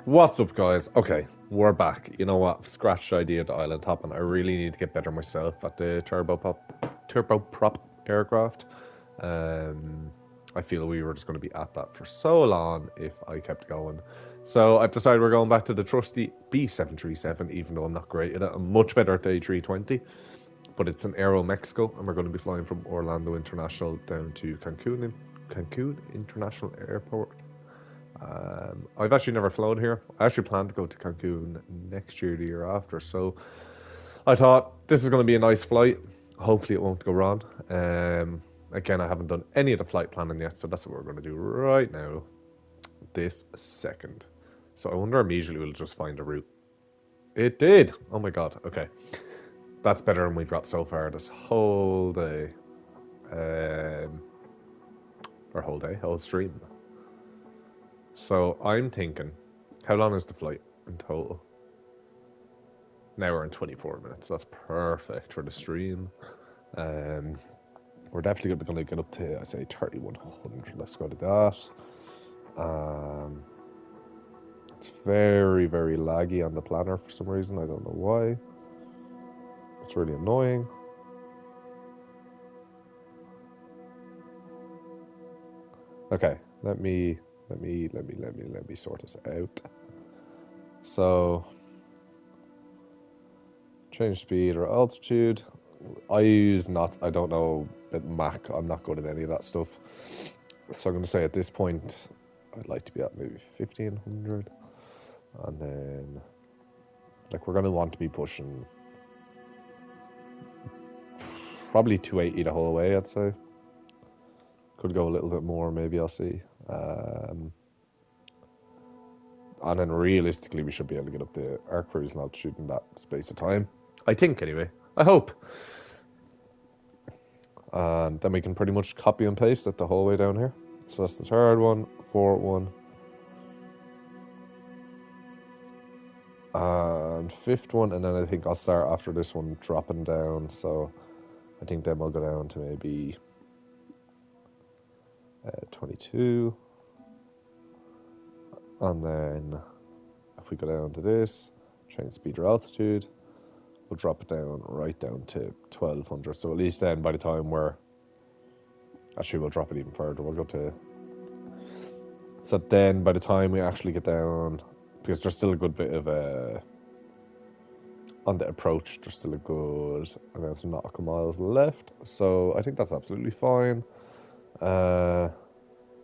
What's up, guys? Okay, we're back. You know what? Scratch the idea of the island hopping. I really need to get better myself at the turboprop aircraft. Um, I feel we were just going to be at that for so long if I kept going. So I've decided we're going back to the trusty B737, even though I'm not great at it. I'm much better at the A320, but it's an Aeromexico, and we're going to be flying from Orlando International down to Cancun International Airport. I've actually never flown here. I actually plan to go to Cancun next year, the year after. So I thought this is going to be a nice flight. Hopefully it won't go wrong. Again, I haven't done any of the flight planning yet, so that's what we're going to do right now, this second. So I wonder immediately we'll just find a route. It did! Oh my god, okay. That's better than we've got so far this whole day. Or whole stream. So I'm thinking, how long is the flight in total? Now we're in 24 minutes. That's perfect for the stream. We're definitely going to get up to, I say, 3100. Let's go to that. It's very, very laggy on the planner for some reason. I don't know why. It's really annoying. Okay, let me sort this out. So, change speed or altitude. I use not, I don't know, but Mac, I'm not good at any of that stuff. So I'm going to say at this point, I'd like to be at maybe 1500. And then, like, we're going to want to be pushing probably 280 the whole way, I'd say. Could go a little bit more, maybe, I'll see. And then realistically, we should be able to get up to our cruising altitude in that space of time. I think, anyway. I hope. And then we can pretty much copy and paste it the whole way down here. So that's the third one, fourth one. And fifth one, and then I think I'll start after this one dropping down. So I think then we'll go down to maybe 22. And then if we go down to this, change speed or altitude, we'll drop it down right down to 1200. So at least then by the time we're, actually we'll drop it even further. We'll go to, so then by the time we actually get down, because there's still a good bit of on the approach, there's still a good amount of nautical miles left. So I think that's absolutely fine. The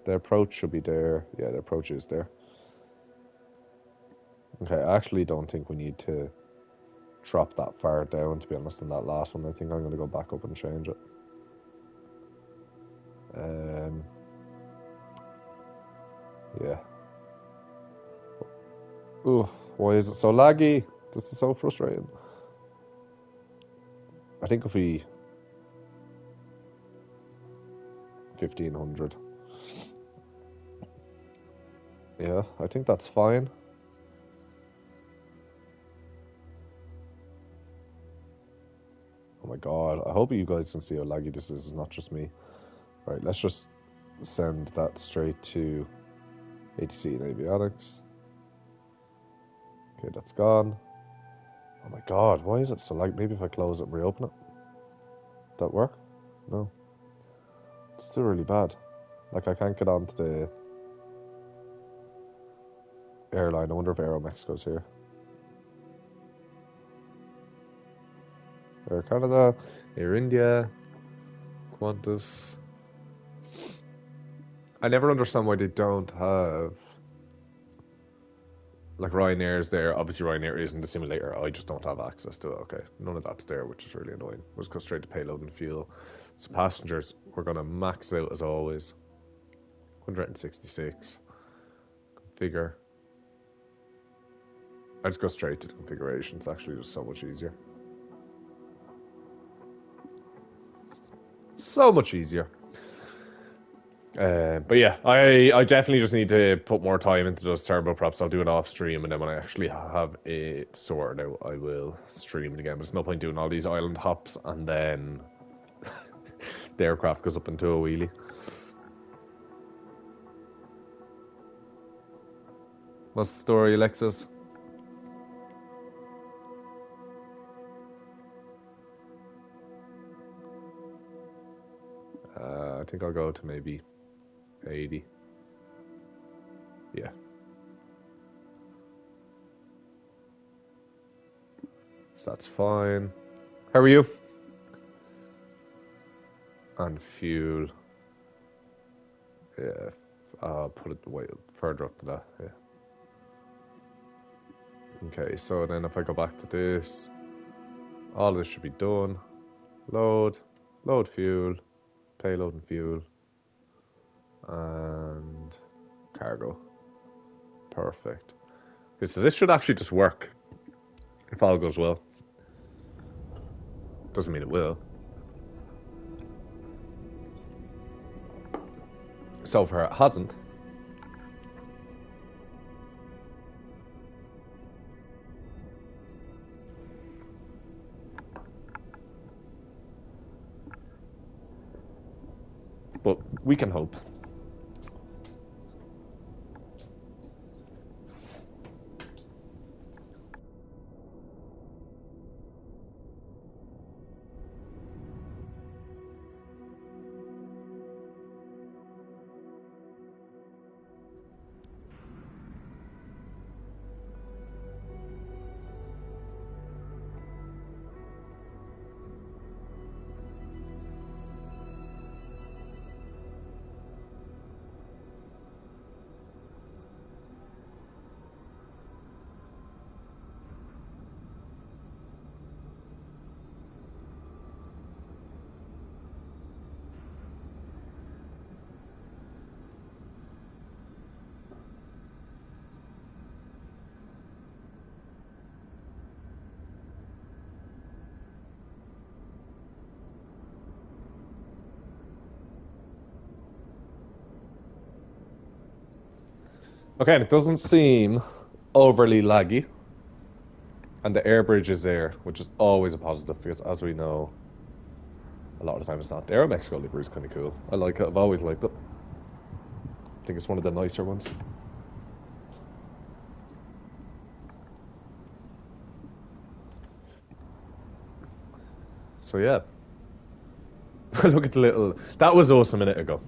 approach should be there. Yeah, the approach is there. Okay, I actually don't think we need to drop that far down, to be honest, in that last one. I think I'm going to go back up and change it. Yeah. Ooh, why is it so laggy? This is so frustrating. I think if we 1500. Yeah, I think that's fine. Oh my god, I hope you guys can see how laggy this is, not just me. Right, let's just send that straight to ATC and avionics. Okay, that's gone. Oh my god, why is it so laggy? Maybe if I close it and reopen it. That work? No. It's still really bad. Like, I can't get onto the airline. I wonder if Aeromexico's here. Air Canada, Air India, Qantas. I never understand why they don't have, like, Ryanair's there. Obviously Ryanair isn't the simulator. I just don't have access to it. Okay, none of that's there, which is really annoying. Let's go straight to payload and fuel. So passengers, we're going to max out as always. 166. Configure. I just go straight to the configuration. It's actually just so much easier. So much easier. But yeah, I definitely just need to put more time into those turboprops. I'll do it off stream, and then when I actually have it sorted out, I will stream it again. There's no point doing all these island hops and then the aircraft goes up into a wheelie. What's the story, Alexis? I think I'll go to maybe 80. Yeah. So that's fine. How are you? And fuel. Yeah. I'll put it way further up than that. Yeah. Okay, so then if I go back to this, all of this should be done. Load fuel, payload and fuel, and cargo. Perfect. Okay, so this should actually just work if all goes well. Doesn't mean it will. So far it hasn't. But we can hope. Okay, and it doesn't seem overly laggy. And the air bridge is there, which is always a positive because, as we know, a lot of the time it's not. The Aeromexico livery is kind of cool. I like it. I've always liked it. I think it's one of the nicer ones. So yeah. Look at the little... That was us a minute ago.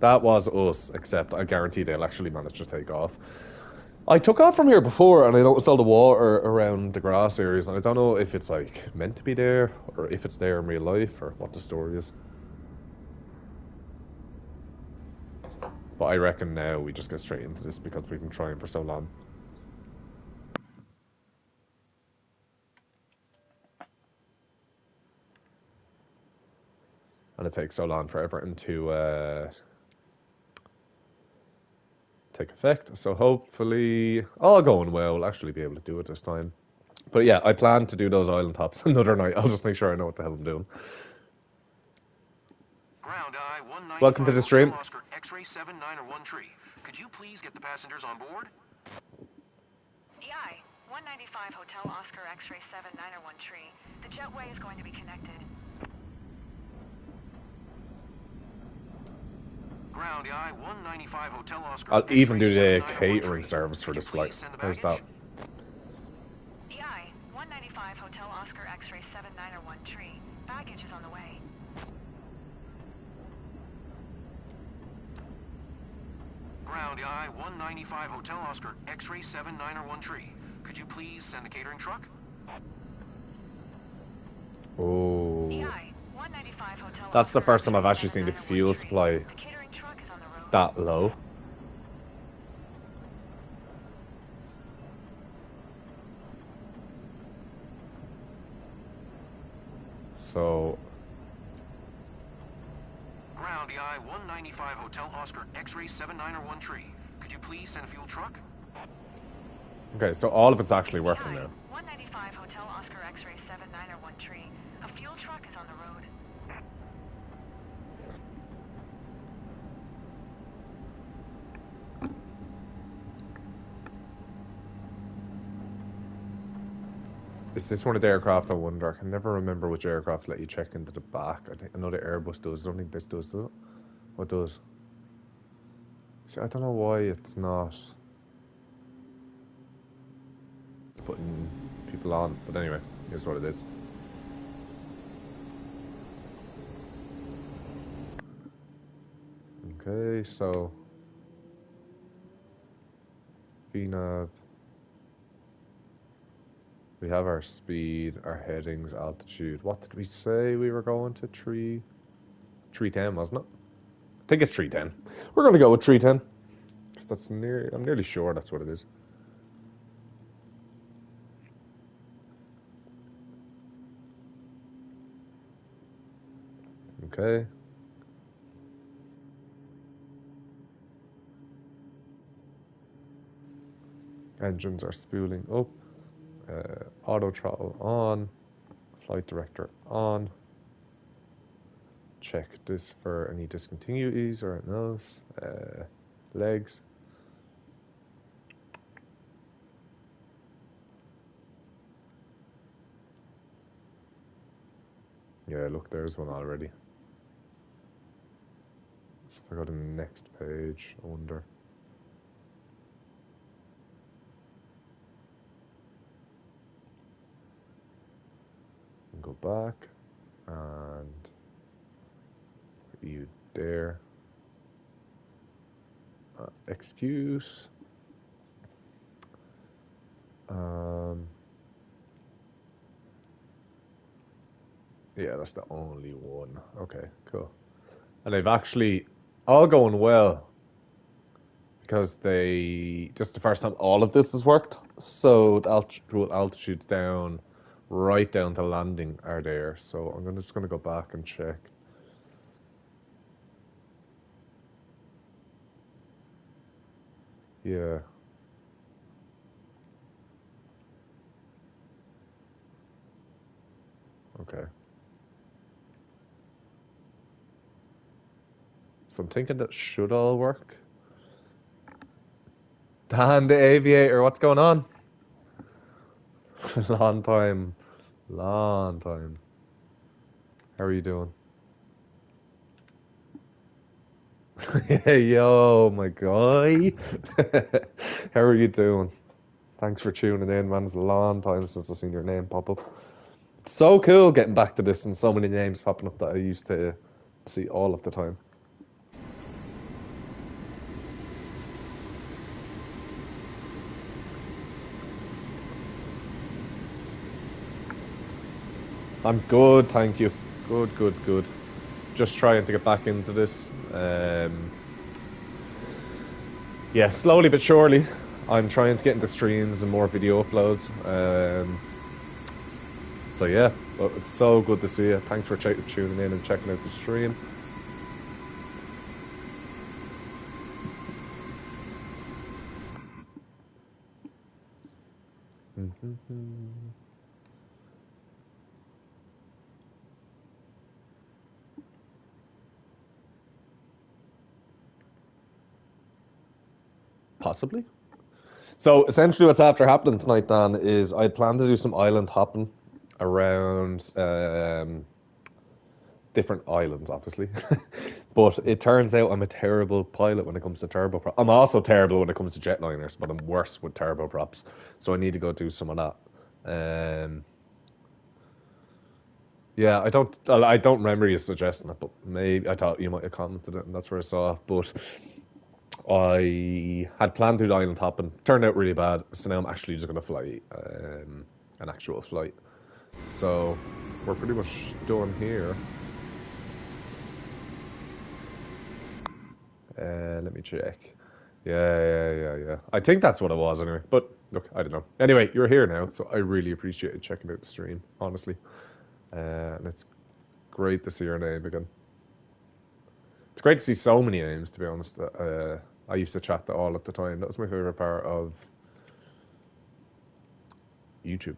That was us, except I guarantee they'll actually manage to take off. I took off from here before and I noticed all the water around the grass areas, and I don't know if it's like meant to be there or if it's there in real life or what the story is. But I reckon now we just get straight into this because we've been trying for so long. And it takes so long for everything to take effect. So hopefully, all going well, we'll actually be able to do it this time. But yeah, I plan to do those island tops another night. I'll just make sure I know what the hell I'm doing. Welcome to the stream. Oscar X-ray 791 tree. Could you please get the passengers on board? EI 195 Hotel Oscar X-ray 791 tree. The jetway is going to be connected. Ground EI 195 Hotel Oscar. I'll even do the catering service for this flight. How's that? EI 195 Hotel Oscar X-ray 791 tree. Baggage is on the way. Ground EI 195 Hotel Oscar X-ray 791 tree. Could you please send a catering truck? Oh. EI 195 Hotel That's the Oscar first time I've actually X-ray seen the 791 fuel tree. supply The catering truck is on the road. that low. So Ground EI 195 Hotel Oscar X-ray 791 tree. Could you please send a fuel truck? okay, so all of it's actually working EI now. 195 Hotel Oscar X-ray 791 tree. A fuel truck is on the road. Is this one of the aircraft? I wonder. I can never remember which aircraft let you check into the back. I know the Airbus does. I don't think this does it. What does? See, I don't know why it's not. putting people on. But anyway, here's what it is. Okay, so VNav. We have our speed, our headings, altitude. What did we say we were going to? 310, wasn't it? I think it's 310. We're going to go with 310. Because that's I'm nearly sure that's what it is. Okay. Engines are spooling up. Auto throttle on. Flight director on. Check this for any discontinuities or anything else. Legs. Yeah, look, there's one already. So if I go to the next page, I wonder. Go back and put you there. Excuse. Yeah, that's the only one. Okay, cool. And they've actually all going well because just the first time all of this has worked. So the altitudes down, right down to landing are there. So I'm just gonna go back and check. Yeah. Okay. So I'm thinking that should all work. Dan the Aviator, what's going on? Long time. Long time. How are you doing? Hey, yo, my guy. How are you doing? Thanks for tuning in, man. It's a long time since I've seen your name pop up. It's so cool getting back to this and so many names popping up that I used to see all of the time. I'm good, thank you. Good, good, good. Just trying to get back into this. Yeah, slowly but surely. I'm trying to get into streams and more video uploads. So yeah, well, it's so good to see you. Thanks for tuning in and checking out the stream. Possibly. So essentially, what's after happening tonight, Dan, is I plan to do some island hopping around different islands, obviously. But it turns out I'm a terrible pilot when it comes to turboprop. I'm also terrible when it comes to jetliners, but I'm worse with turboprops. So I need to go do some of that. Yeah, I don't remember you suggesting it, but maybe I thought you might have commented it, and that's where I saw it. But I had planned to do the island hopping. Turned out really bad, so now I'm actually just going to fly an actual flight. So we're pretty much done here. Let me check. Yeah. I think that's what it was anyway. But look, I don't know. Anyway, you're here now, so I really appreciate checking out the stream, honestly. And it's great to see your name again. It's great to see so many names, to be honest. I used to chat to all at the time. That was my favorite part of YouTube,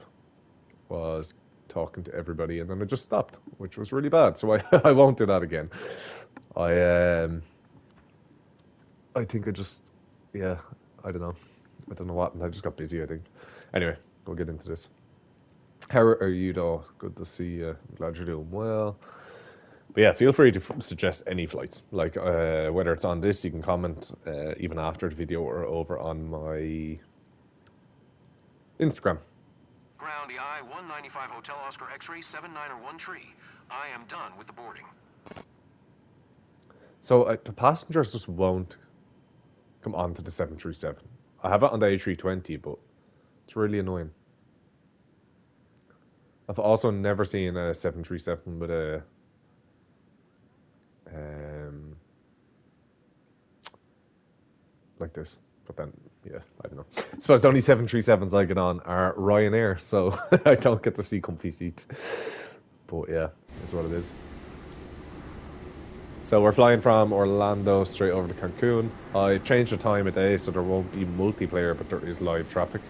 was talking to everybody, and then it just stopped, which was really bad. So I won't do that again. I think yeah, I don't know. I don't know what, and I just got busy, I think. Anyway, we'll get into this. How are you, though? Good to see you. I'm glad you're doing well. But yeah, feel free to suggest any flights. Like, whether it's on this, you can comment even after the video or over on my Instagram. Ground EI 195 Hotel Oscar X-ray 791 tree. I am done with the boarding. So the passengers just won't come onto the 737. I have it on the A320, but it's really annoying. I've also never seen a 737 with a like this. But then, yeah, I don't know. I suppose the only 737s I get on are Ryanair, so I don't get to see comfy seats. But yeah, that's what it is. So we're flying from Orlando straight over to Cancun. I changed the time of day so there won't be multiplayer, but there is live traffic.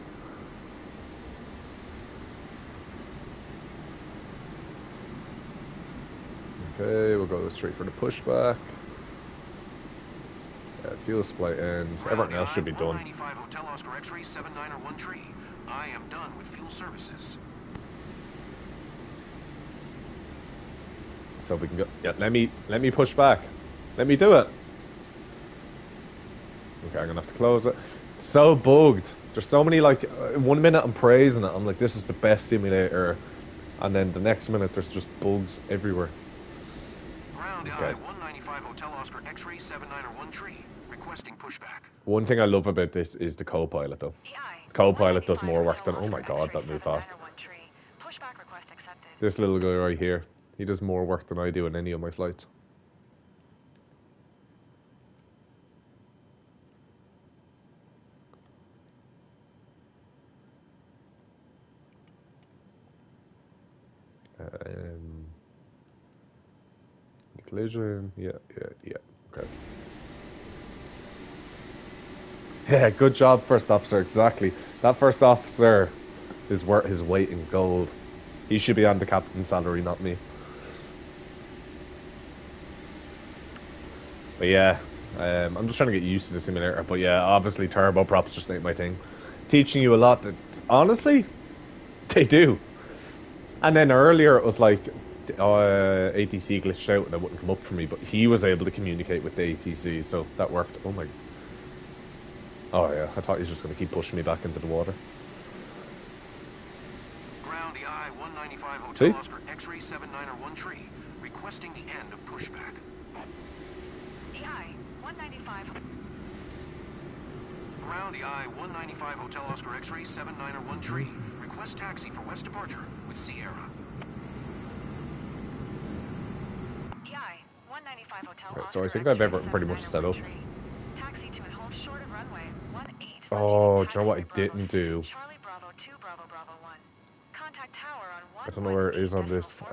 Okay, we'll go straight for the pushback. Fuel supply ends. Everything else should be done. 195 Hotel Oscar X-ray 791 tree. I am done with fuel services. So we can go. Yeah, let me push back. Let me do it. Okay, I'm gonna have to close it. It's so bugged. There's so many, like, 1 minute I'm praising it. I'm like, this is the best simulator, and then the next minute there's just bugs everywhere. Ground okay. 195 Hotel Oscar X-ray 791 tree. Requesting pushback. One thing I love about this is the co-pilot, though. The co-pilot does more work than. Oh my god, that moved fast. This little guy right here, he does more work than I do in any of my flights. Collision, yeah, okay. Yeah, good job, first officer, exactly. That first officer is worth his weight in gold. He should be on the captain's salary, not me. But yeah, I'm just trying to get used to the simulator. But yeah, obviously turboprops just ain't my thing. Teaching you a lot that, honestly, they do. And then earlier it was like ATC glitched out and it wouldn't come up for me, but he was able to communicate with the ATC, so that worked. Oh my. Oh yeah, I thought he was just going to keep pushing me back into the water. Ground EI 195 Hotel Oscar X-ray 791 tree. Requesting the end of pushback. EI 195. Ground EI 195 Hotel Oscar X-ray 791 tree. Request taxi for west departure with Sierra. EI 195 Hotel Right, Oscar so I think I've everything pretty much set up. Taxi to and hold short of runway 18. Oh, do you know what I didn't do? Charlie Bravo 2 Bravo Bravo 1. Contact tower on 1. I don't know where it is on this.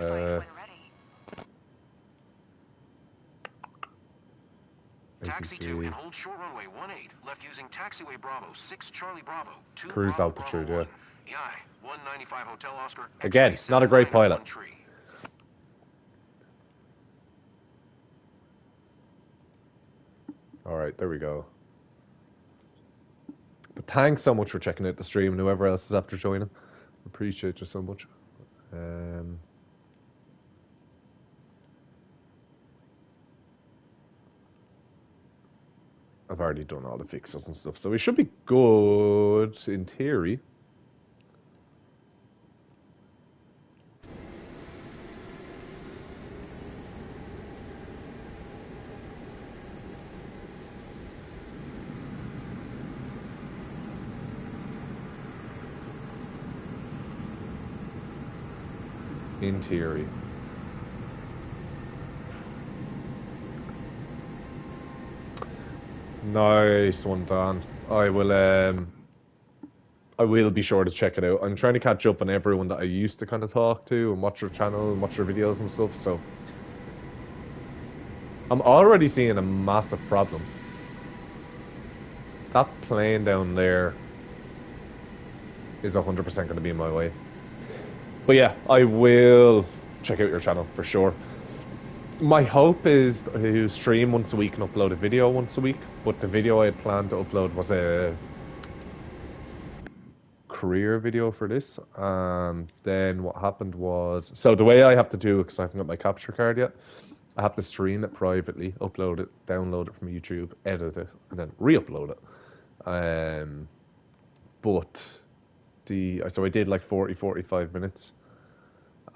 Taxi to and hold short runway 18. Left using taxiway Bravo 6 Charlie Bravo 2 Cruise Bravo altitude, Bravo 1. yeah. EI 195 Hotel Oscar. Again, not a great pilot. Alright, there we go. But thanks so much for checking out the stream and whoever else is after joining. Appreciate you so much. I've already done all the fixes and stuff, so we should be good in theory. In theory. Nice one, Dan. I will be sure to check it out. I'm trying to catch up on everyone that I used to kind of talk to and watch their channel and watch their videos and stuff, so I'm already seeing a massive problem. That plane down there is 100% going to be in my way. But yeah, I will check out your channel for sure. My hope is to stream once a week and upload a video once a week, but the video I had planned to upload was a career video for this, and then what happened was, so the way I have to do it, because I haven't got my capture card yet, I have to stream it privately, upload it, download it from YouTube, edit it, and then re-upload it. But 40, so I did like 40, 45 minutes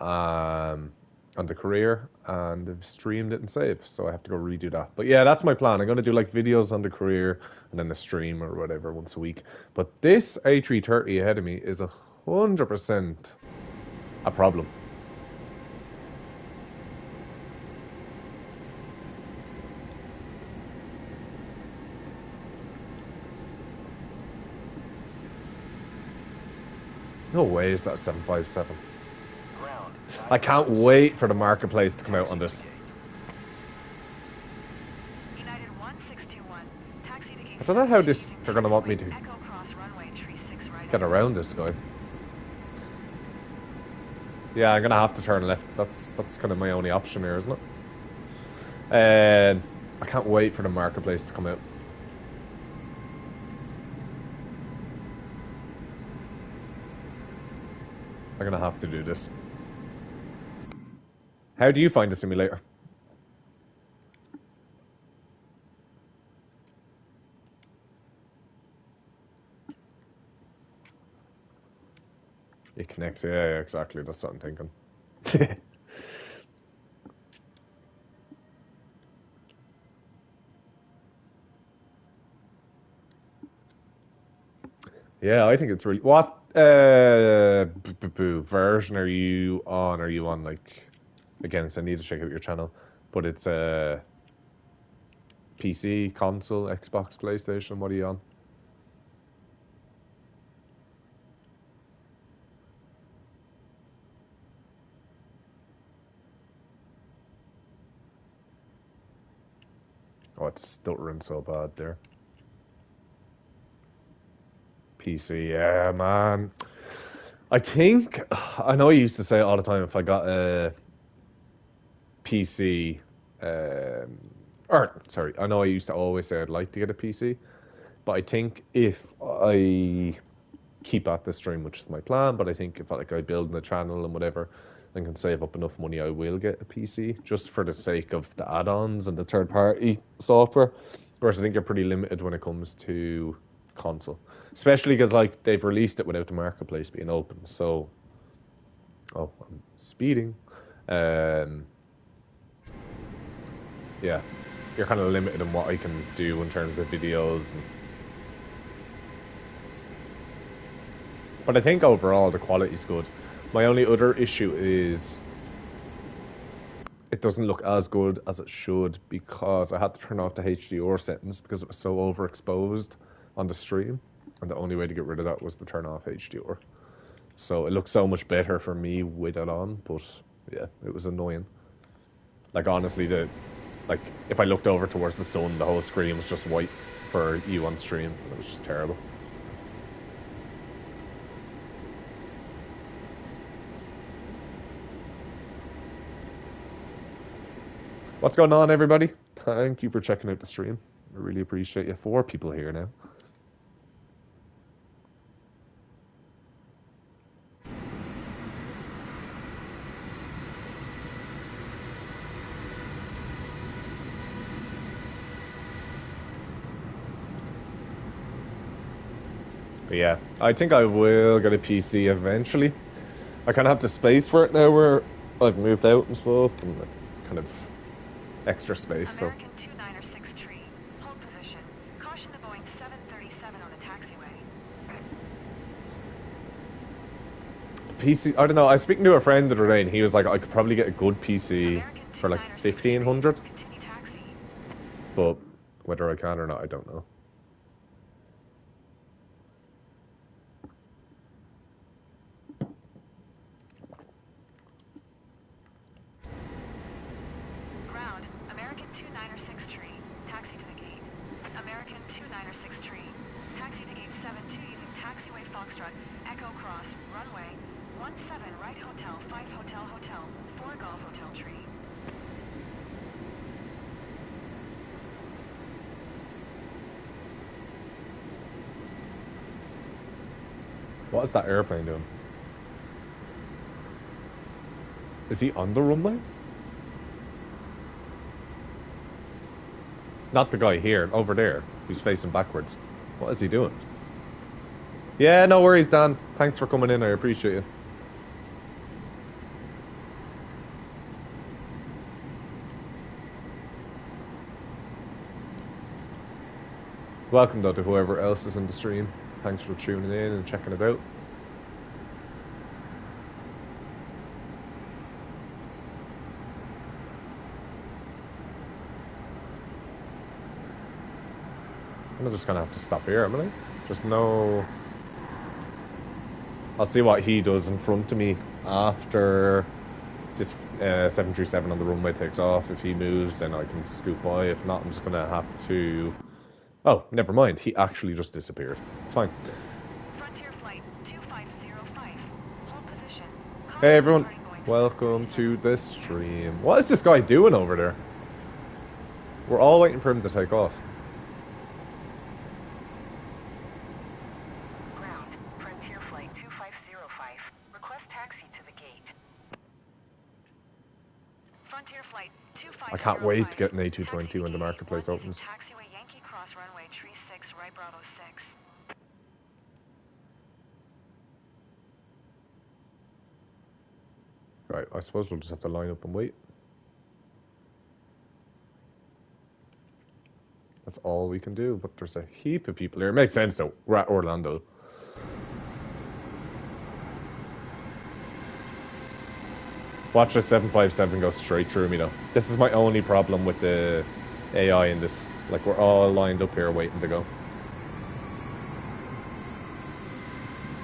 on the career, and the stream didn't save, so I have to go redo that. But yeah, that's my plan. I'm going to do like videos on the career and then a stream or whatever once a week. But this A330 ahead of me is 100% a problem. No way is that 757. I can't wait for the marketplace to come out on this. United 1621, taxi to gate I don't know how they're going to want me to Echo Cross runway 36 right. get around this guy. Yeah, I'm going to have to turn left. That's kind of my only option here, isn't it? And I can't wait for the marketplace to come out. I'm going to have to do this. How do you find the simulator? It connects, yeah, exactly. That's what I'm thinking. Yeah, I think it's really. What version are you on? Are you on like? Again, so I need to check out your channel, but it's PC, console, Xbox, PlayStation. What are you on? Oh, it's stuttering so bad there. PC, yeah, man. I think I know I used to say it all the time. If I got a PC, or sorry, I know I used to always say I'd like to get a PC, but I think if I keep at the stream, which is my plan, but I think if I build the channel and whatever, and can save up enough money, I will get a PC just for the sake of the add-ons and the third-party software. Whereas I think you're pretty limited when it comes to console, especially because like they've released it without the marketplace being open. So, oh, I'm speeding. Yeah, you're kind of limited in what I can do in terms of videos. But I think overall the quality is good. My only other issue is it doesn't look as good as it should because I had to turn off the HDR settings because it was so overexposed on the stream, and the only way to get rid of that was to turn off HDR. So it looks so much better for me with it on, but yeah, it was annoying. Like honestly, if I looked over towards the sun, the whole screen was just white for you on stream. It was just terrible. What's going on, everybody? Thank you for checking out the stream. I really appreciate you. 4 people here now. But yeah, I think I will get a PC eventually. I kind of have the space for it now where I've moved out and stuff, and kind of extra space, so. American 296 tree, hold position. Caution the Boeing 737 on the taxiway. PC, I don't know, I was speaking to a friend the other day and he was like, I could probably get a good PC for like 1,500. But whether I can or not, I don't know. Ground, American 296 tree, taxi to the gate. American 296 tree, taxi to gate 72 using taxiway Foxtrot, Echo Cross, runway 17 right hotel, 5 hotel hotel, 4 golf hotel tree. What is that airplane doing? Is he on the runway? Not the guy here, over there, who's facing backwards. What is he doing? Yeah, no worries, Dan. Thanks for coming in. I appreciate it. Welcome, though, to whoever else is in the stream. Thanks for tuning in and checking it out. I'm just gonna have to stop here, am I? Just no... I'll see what he does in front of me after this 737 on the runway takes off. If he moves, then I can scoot by. If not, I'm just gonna have to... Oh, never mind. He actually just disappeared. It's fine. Frontier Flight 2505. Hold position. Hey everyone, welcome to the stream. What is this guy doing over there? We're all waiting for him to take off. Ground. Frontier Flight 2505. Request taxi to the gate. Frontier Flight 2505. I can't wait to get an A220 when the marketplace opens. Taxiway Yankee Cross runway tree 6 right Bravo 6. Right, I suppose we'll just have to line up and wait. That's all we can do, but there's a heap of people here. It makes sense though, we're at Orlando. Watch the 757 go straight through me though. This is my only problem with the AI in this. Like, we're all lined up here waiting to go.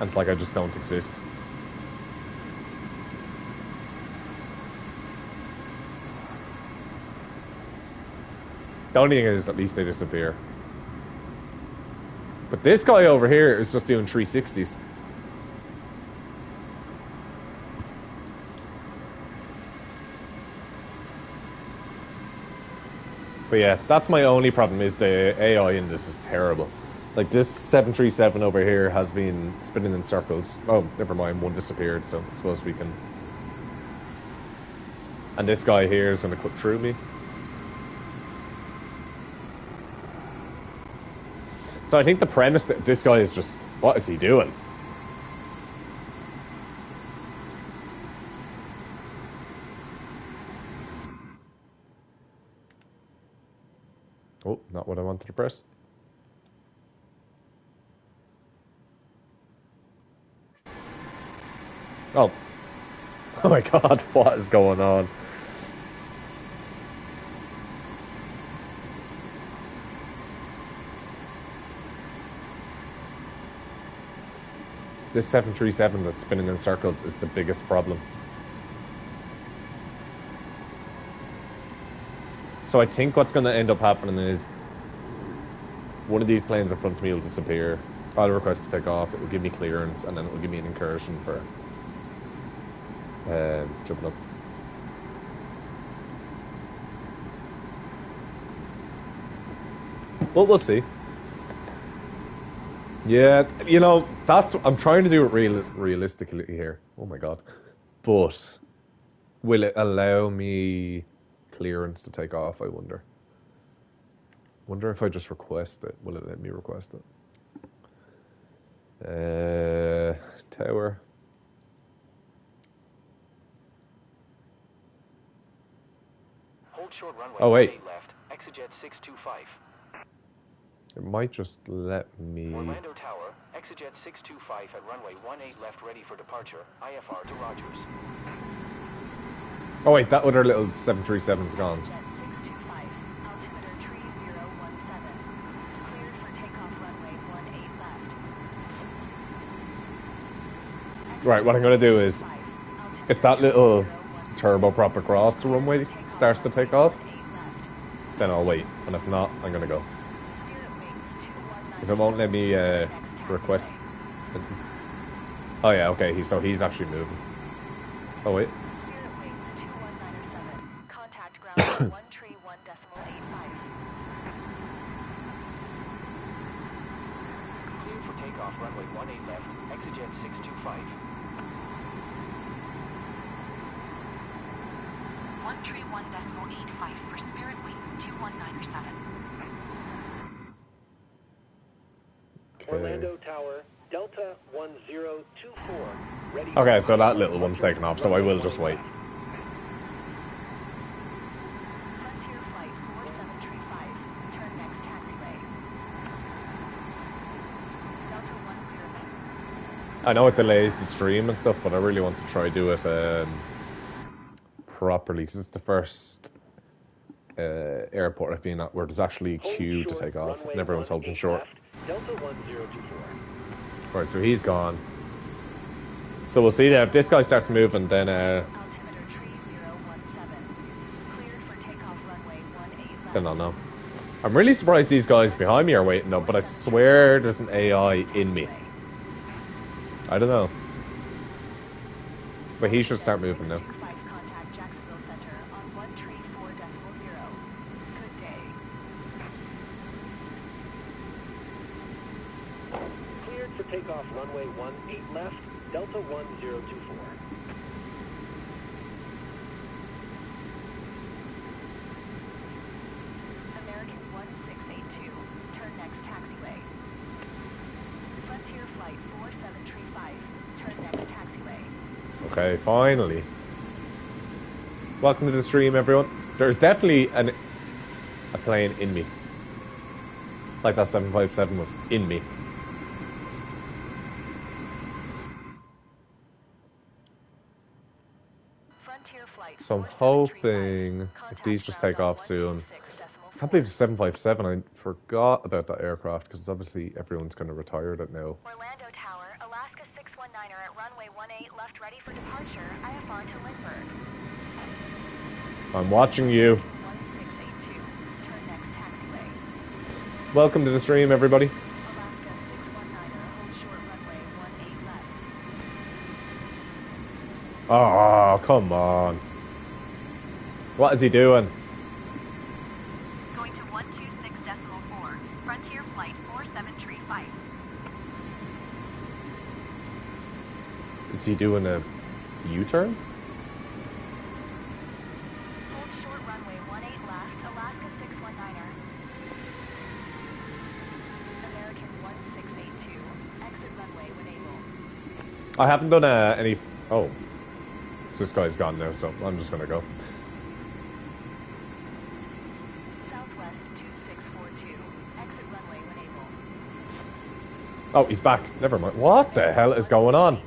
And it's like I just don't exist. The only thing is, at least they disappear. But this guy over here is just doing 360s. But yeah, that's my only problem, is the AI in this is terrible. Like, this 737 over here has been spinning in circles. Oh, never mind, one disappeared, so I suppose we can... And this guy here is going to cut through me. So I think the premise that this guy is just... What is he doing? Oh, not what I wanted to press. Oh. Oh my god, what is going on? This 737 that's spinning in circles is the biggest problem. So I think what's going to end up happening is one of these planes in front of me will disappear. I'll request to take off, it will give me clearance, and then it will give me an incursion for jumping up. Well, we'll see. Yeah, you know, that's... I'm trying to do it realistically here. Oh my god. But will it allow me clearance to take off, I wonder? Wonder if I just request it. Will it let me request it? Tower. Hold short runway. Oh, wait. Left. Exejet 625. It might just let me... Orlando Tower. Exejet 625 at runway 18 left, ready for departure. IFR to Rogers. Oh wait, that other little 737's gone. Jet 625. Altimeter 3017. Cleared for takeoff runway 18 left. Right, what I'm going to do is, if that little turboprop across the runway starts to take off, then I'll wait. And if not, I'm going to go. Because it won't let me request. Oh yeah, okay, so he's actually moving. Oh wait. Contact ground 131.85. Clear for takeoff runway 18 left. Exejet 625. 131.85 for Spirit Wings 2197. Okay. Orlando Tower. Delta 1024. Ready. Okay, so that little one's taken off, so I will just wait. Frontier Flight 4735. Turn next taxiway. Delta 10. I know it delays the stream and stuff, but I really want to try do it properly. This is the first airport I've been at where there's actually a queue to take off, and everyone's holding short. Delta 1024. Right, so he's gone. So we'll see that if this guy starts moving, then Altimeter tree 017. Cleared for takeoff runway 18 left. then I'll know. I'm really surprised these guys behind me are waiting though, but I swear there's an AI in me. I don't know. But he should start moving now. Contact Jacksonville Center on 134.0. Good day. Cleared for takeoff runway 18 left. Delta 1024. American 1682. Turn next taxiway. Frontier Flight 4735. Turn next taxiway. Okay, finally. Welcome to the stream, everyone. There's definitely a plane in me. Like that 757 was in me. Frontier Flight So I'm 4735. hoping if Contact these just ground take on off soon. 126.4. I can't believe the 757. I forgot about that aircraft because obviously everyone's going to retire it now. Orlando Tower, Alaska 619er at runway 18 left ready for departure. IFR to Lindbergh. I'm watching you. 1682. Turn next taxiway. Welcome to the stream, everybody. Alaska 619er, hold short runway 18 left. Oh, come on. What is he doing? Going to 126.4. Frontier Flight 4735. Is he doing a U-turn? Hold short runway 18 left. Alaska 619er. American 1682. Exit runway when able. I haven't done any... Oh. This guy's gone now, so I'm just going to go. Southwest 2642. Exit runway when able. Oh, he's back. Never mind. What the hell is going on?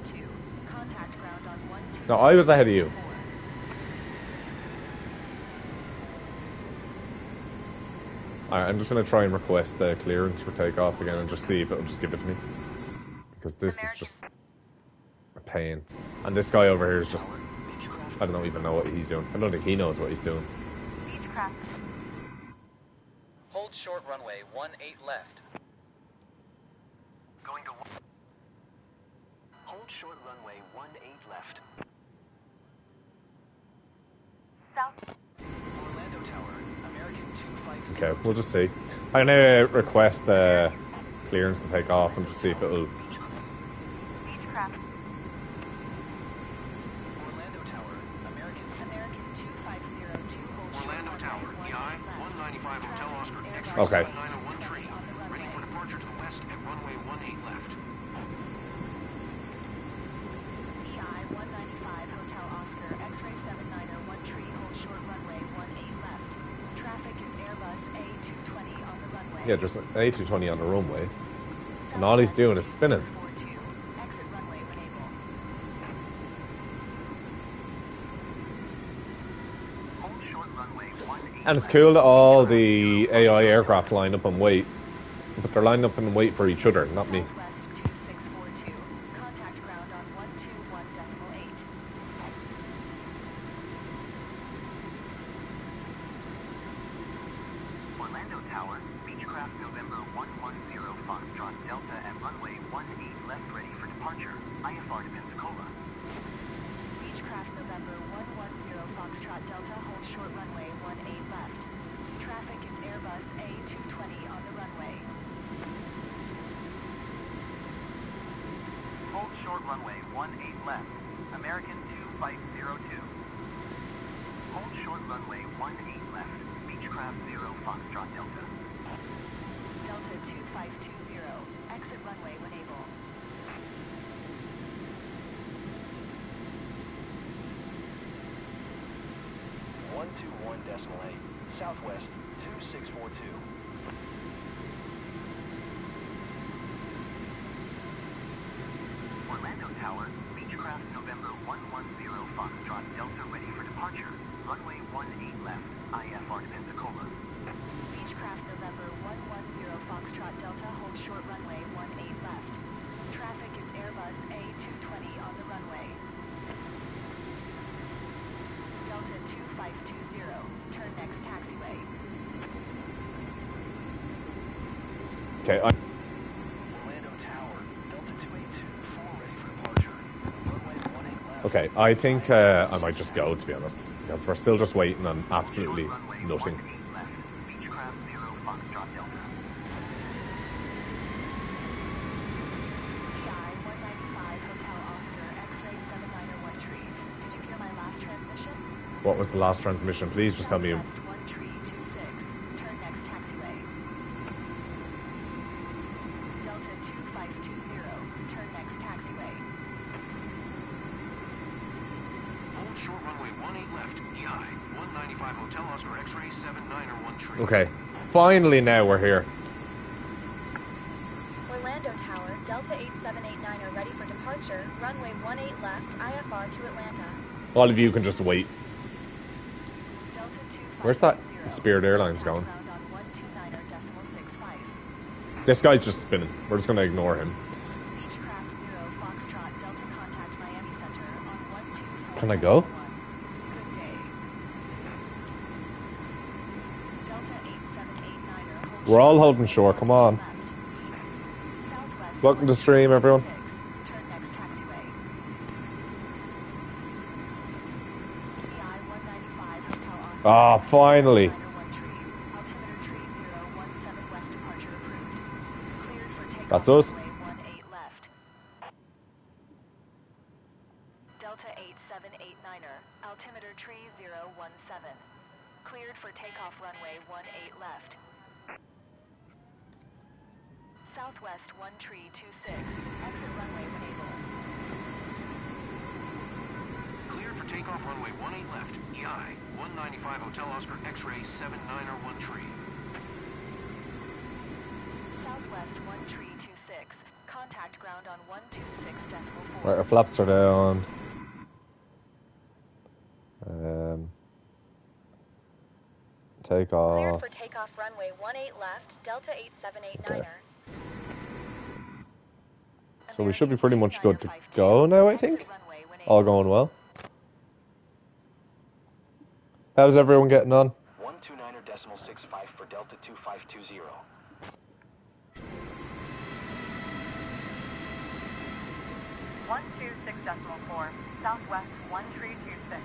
Contact ground on 12. No, I was ahead of you. Alright, I'm just going to try and request clearance for takeoff again and just see if it'll just give it to me. Because this is just a pain. And this guy over here is just... I don't even know what he's doing. I don't think he knows what he's doing. Beechcraft. Hold short runway 18 left. Going to... Hold short runway 18 left. South. Orlando Tower, American 250. Okay, we'll just see. I'm going to request clearance to take off and just see if it'll... Beechcraft. Orlando Tower, American. American 2502. Hold short Orlando Tower, runway EI 18 left. 195 Hotel Oscar, X-ray Okay. 7901 tree. Ready for departure to the west at runway 18 left. EI 195 Hotel Oscar, X-ray 7901 tree. Hold short runway 18 left. Traffic is Airbus A220 on the runway. Yeah, there's an A220 on the runway. And all he's doing is spinning. 42. Exit runway when able. Hold short runway 18 And it's cool that all the AI aircraft line up and wait. But they're lined up and wait for each other, not me. Southwest 2642. Contact ground on 121.8. Orlando Tower, Beechcraft November 110 Foxtrot Delta at runway 18 left ready for departure. IFR to Pensacola. Beechcraft November 110 Foxtrot Delta, hold short runway 18 left. Traffic is Airbus A220 on the runway. Hold short runway 18 left. American 2502. Hold short runway 18 left. Beechcraft 0 Foxtrot Delta. Delta 2520. Exit runway when able. 121.8, Southwest 2642. Orlando Tower, Beechcraft November 110 Foxtrot Delta ready for departure. Runway 18 left, IFR to Pensacola. Beechcraft November 110 Foxtrot Delta, hold short runway 18 left. Traffic is Airbus A220 on the runway. Delta 2520, turn next taxiway. Okay, Orlando Tower, Delta 282, ready for departure. Runway 18 left. okay, I think I might just go, to be honest. Because we're still just waiting on absolutely nothing. 18 left, Beechcraft 0 Foxtrot Delta. DI 195 Hotel Oscar, X-ray 7901 tree. Did you hear my last transmission? What was the last transmission? Please just tell me. Southwest 1326, turn next taxiway. Delta 2520, turn next taxiway. Hold short runway 18 left, EI 195 Hotel Oscar X-ray 7901 tree. Okay, finally now we're here. Orlando Tower, Delta 8789 are ready for departure. Runway 18 left, IFR to Atlanta. All of you can just wait. Delta 2520, Where's that Spirit Airlines going? ground on 129.65. This guy's just spinning. We're just gonna ignore him. Beechcraft 0 Foxtrot, Delta contact Miami Center on 124. Can I go? Good day. Delta 8789er, hold We're all short holding short, come on. left. Southwest Welcome to the stream, everyone. 126, turn next taxiway. EI 195 Hotel Oscar. Ah, finally. 7901 tree. Altimeter tree 017 west departure approved. Cleared for takeoff. That's us. Runway 18 left. Delta 8789er. Altimeter tree 017. Cleared for takeoff runway 18 left. Southwest 1326. Exit runway when able. Cleared for takeoff runway 18 left, EI 195 Hotel Oscar X-ray 7901 tree. Southwest 1326. Contact ground on 126.4. Right, our flaps are down. Take Cleared off. for takeoff runway 18 left, Delta 8789er. Okay. So we should be pretty much good to go now, I think. All going well. How's everyone getting on? 129.65 for Delta 2520. 126.4, Southwest 1326.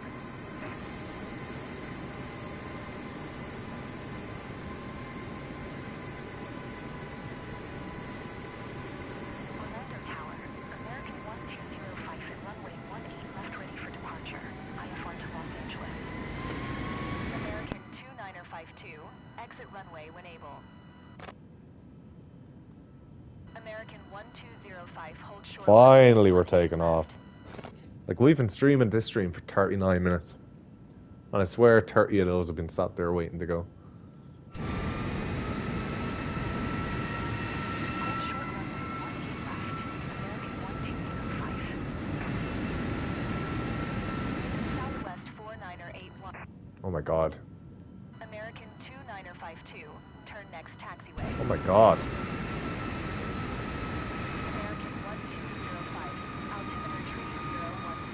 Orlando Tower, American 1205 at runway 18 left ready for departure. IFR to Los Angeles. American 2952, exit runway when able. American 1205, hold short. Finally, we're taking off. Like, we've been streaming this stream for 39 minutes. And I swear 30 of those have been sat there waiting to go. Oh my god. American 2952, turn next taxiway. Oh my god. American 1205, altimeter tree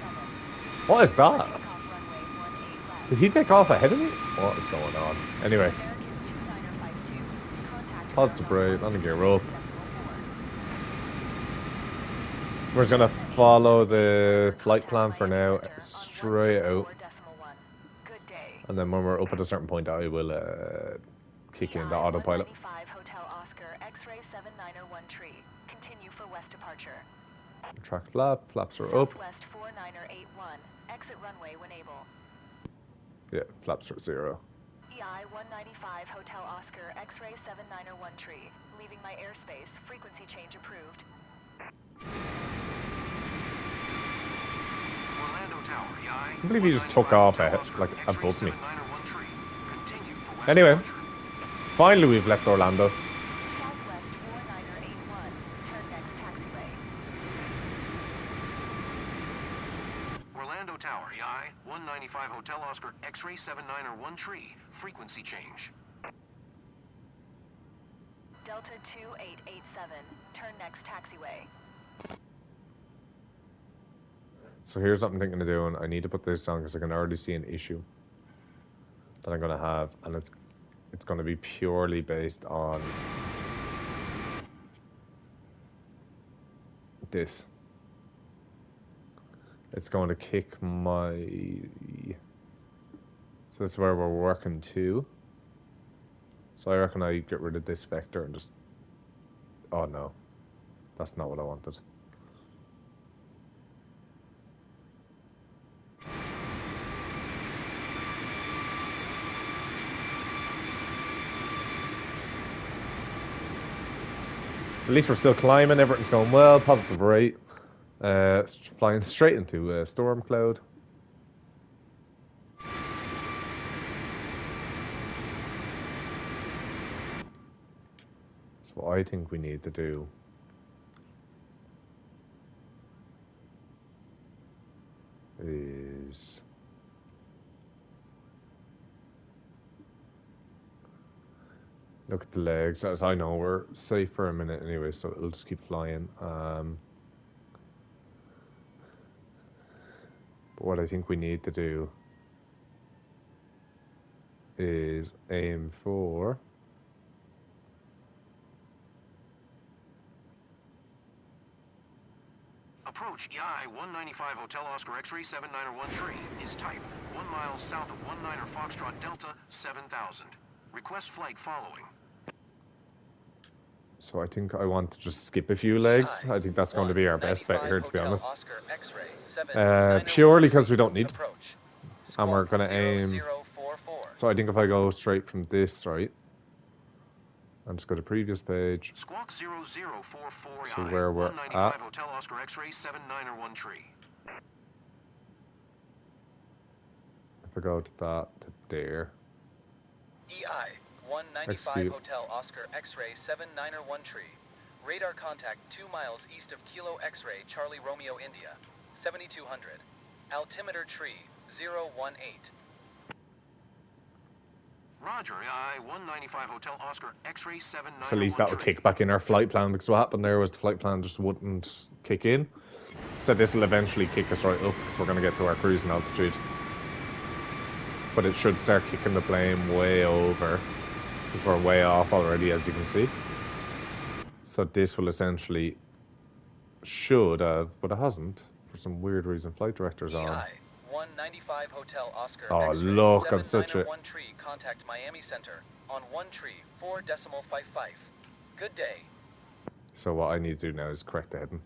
017. What is that? Takeoff runway 18 left. Did he take off ahead of me? What is going on? Anyway, American 2952, contact positive ground brake, on landing gear up. 126.4. We're just gonna follow the flight plan for now, straight out. Good day. And then when we're up at a certain point, I will kick in the autopilot. 195 Hotel Oscar, X-ray 7901 tree. Continue for west departure. Track flap, flaps are up. Southwest 49er81, exit runway when able. Yeah, flaps are 0. EI 195 Hotel Oscar, X-ray 7901 tree. Leaving my airspace, frequency change approved. Orlando Tower, EI. I believe he just took off ahead, like above me. 7901 Request Anyway, departure. finally we've left Orlando. Southwest 4981, turn next taxiway. Orlando Tower, EI 195 Hotel Oscar X-ray 7901 tree. Frequency change. Delta 2887, turn next taxiway. So here's what I'm thinking of doing. I need to put this on because I can already see an issue that I'm gonna have, and it's gonna be purely based on this. It's going to kick my. So this is where we're working to. So I reckon I get rid of this vector and just. Oh no, that's not what I wanted. So at least we're still climbing, everything's going well, positive rate. Flying straight into a storm cloud. So what I think we need to do is look at the legs. As I know, we're safe for a minute anyway, so it'll just keep flying. But what I think we need to do is aim for Approach EI 195 Hotel Oscar X-ray 7901 tree is type 1 mile south of 19er Foxtrot Delta 7000. Request flight following. So I think I want to just skip a few legs. I think that's going to be our best bet here, to be honest. Purely because we don't need to. And we're going to aim. So I think if I go straight from this, right? And just go to previous page. Squawk 0044 To where we're 195 at. Hotel Oscar X-ray 7901 tree. If I go to that, to there. EI 195 Execute. Hotel Oscar X-ray 7901 tree. Radar contact 2 miles east of Kilo X-ray Charlie Romeo India 7200. Altimeter tree 018. Roger, EI 195 Hotel Oscar X-ray 7901 So at least that'll tree. kick back in our flight plan, because what happened there was the flight plan just wouldn't kick in. So this will eventually kick us right up, because we're going to get to our cruising altitude. But it should start kicking the plane way over, because we're way off already, as you can see. So this will essentially, should have, but it hasn't, for some weird reason. Flight director's on. EI 195 Hotel Oscar Oh, X-ray look, I'm such a... 7901 tree. Contact Miami Center on 1 tree 4.55. Good day. So what I need to do now is correct the heading.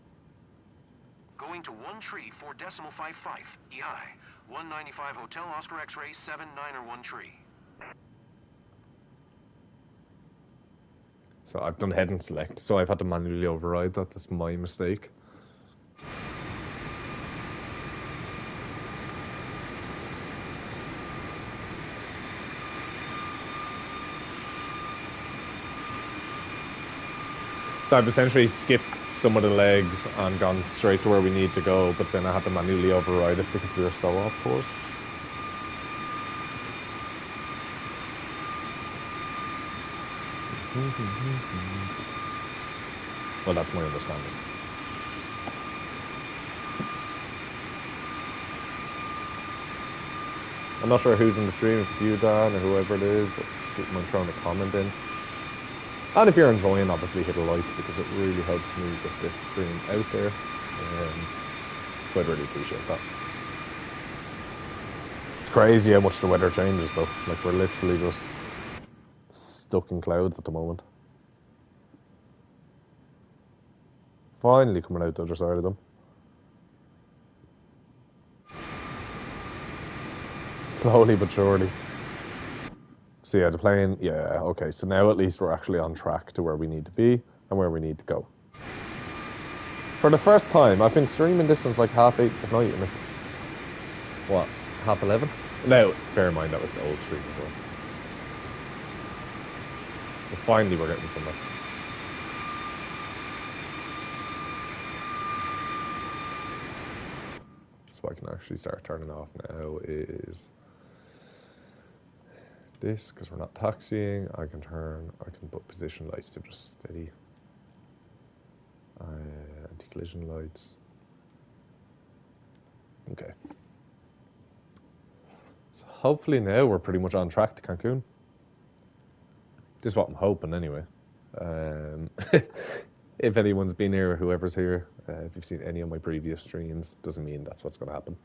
Going to 1 tree 4.55. EI 195 Hotel Oscar X-ray 7901 tree. So I've done heading select, so I've had to manually override that. That's my mistake. So I've essentially skipped some of the legs and gone straight to where we need to go, but then I had to manually override it because we were so off course. Well, that's my understanding. I'm not sure who's in the stream, if it's you, Dan, or whoever it is, but keep mind throwing a comment in. And if you're enjoying, obviously hit a like, because it really helps me get this stream out there. So I'd really appreciate that. It's crazy how much the weather changes, though. Like, we're literally just stuck in clouds at the moment. Finally coming out the other side of them. Slowly but surely. So yeah, the plane, yeah, okay. So now at least we're actually on track to where we need to be and where we need to go. For the first time, I've been streaming this since like 8:30 at night, and it's, what, 11:30? No, bear in mind that was the old stream as well. But finally, we're getting somewhere. So I can actually start turning off now is this, because we're not taxiing. I can put position lights to just steady. Anti-collision lights. Okay. So hopefully now we're pretty much on track to Cancun. This is what I'm hoping anyway. If anyone's been here, whoever's here, if you've seen any of my previous streams, doesn't mean that's what's going to happen.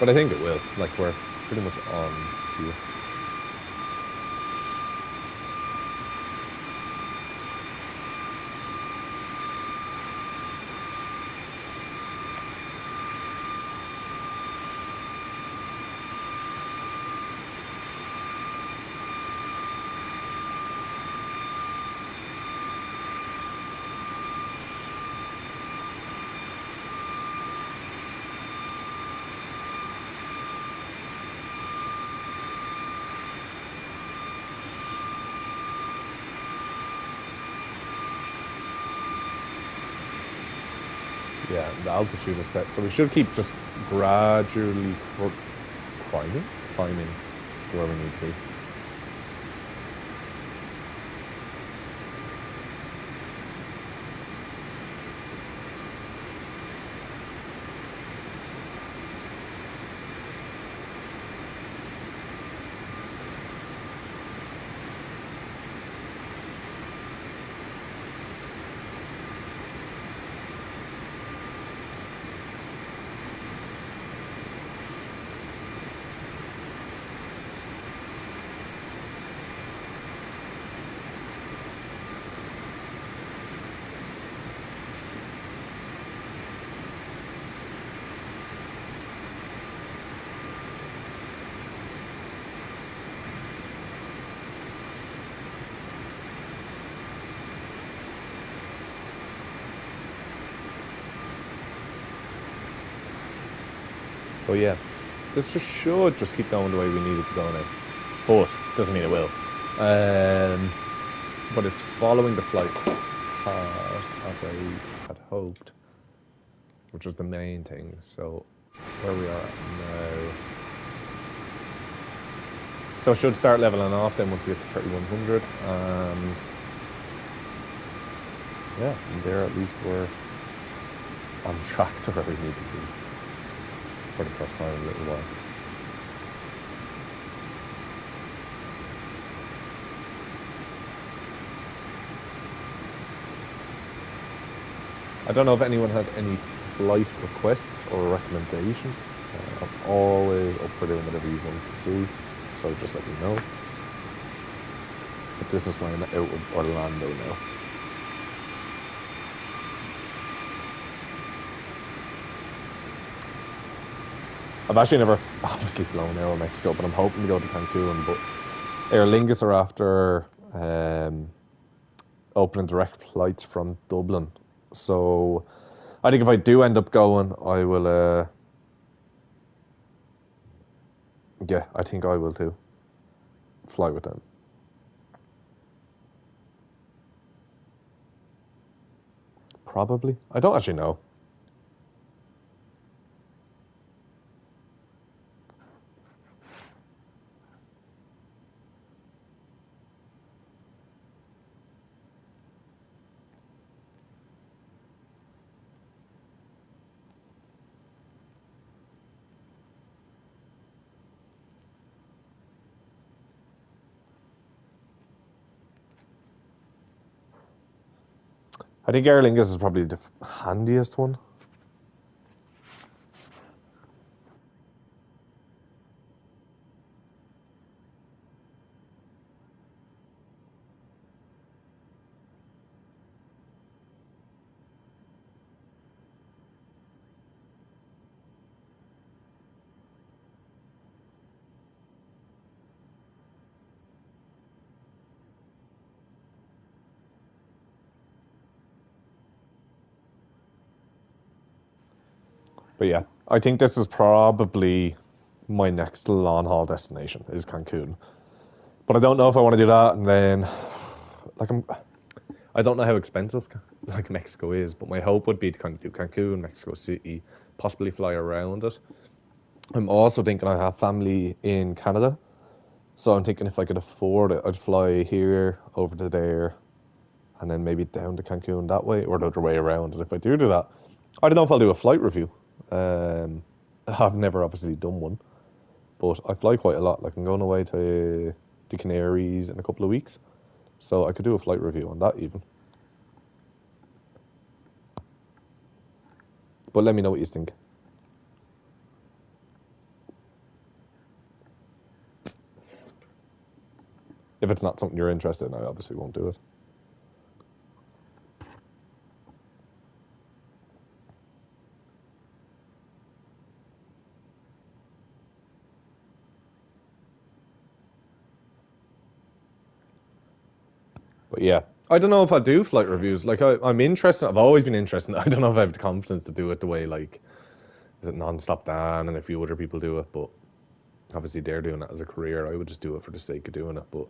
But I think it will. Like, we're pretty much on here. Yeah, the altitude is set, so we should keep just gradually climbing to where we need to be. So yeah, this should just keep going the way we need it to go now. But doesn't mean it will. But it's following the flight path as I had hoped, which was the main thing. So where we are at now. So it should start leveling off then once we get to 3100. Yeah, and there at least we're on track to where we need to be for the first time in a little while. I don't know if anyone has any flight requests or recommendations. I'm always up for doing whatever you want to see, so just let me know. But this is when I'm out of Orlando now. I've actually never obviously flown Aeromexico, but I'm hoping to go to Cancun. But Aer Lingus are after opening direct flights from Dublin. So I think if I do end up going, I will, yeah, I think I will too. Fly with them. Probably. I don't actually know. I think Aer Lingus is probably the handiest one. But yeah, I think this is probably my next long haul destination is Cancun. But I don't know if I want to do that, and then I don't know how expensive like Mexico is, but my hope would be to kind of do Cancun, Mexico City, possibly fly around it. I'm also thinking I have family in Canada, so I'm thinking if I could afford it, I'd fly here over to there, and then maybe down to Cancun that way, or the other way around. And if I do that, I don't know if I'll do a flight review. I've never obviously done one, but I fly quite a lot. Like I'm going away to the Canaries in a couple of weeks, so I could do a flight review on that even. But let me know what you think. If it's not something you're interested in, I obviously won't do it. But yeah, I don't know if I do flight reviews. Like I'm interested. I've always been interested. I don't know if I have the confidence to do it the way like is it Non-Stop Dan and a few other people do it. But obviously they're doing it as a career. I would just do it for the sake of doing it. But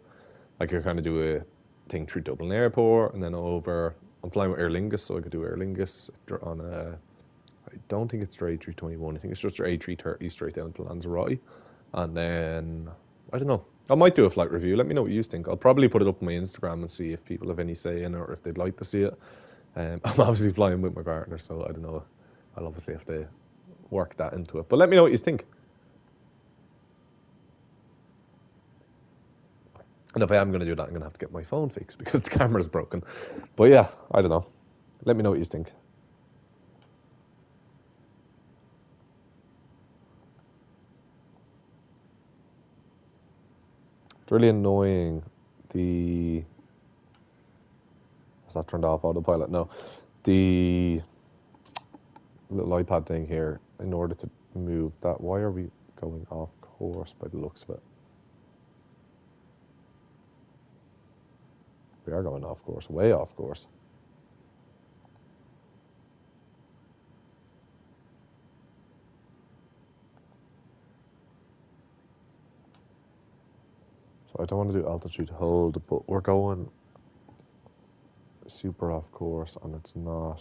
I could kind of do a thing through Dublin Airport and then over. I'm flying with Aer Lingus, so I could do Aer Lingus on a. I don't think it's their A321. I think it's just their A330 straight down to Lanzarote, and then I don't know. I might do a flight review. Let me know what you think. I'll probably put it up on my Instagram and see if people have any say in it or if they'd like to see it. I'm obviously flying with my partner, so I don't know. I'll obviously have to work that into it. But let me know what you think. And if I am going to do that, I'm going to have to get my phone fixed because the camera's broken. But yeah, I don't know. Let me know what you think. It's really annoying. Is that turned off autopilot? No. The little iPad thing here, in order to move that, why are we going off course by the looks of it? We are going off course, way off course. So I don't want to do altitude hold, but we're going super off course and it's not.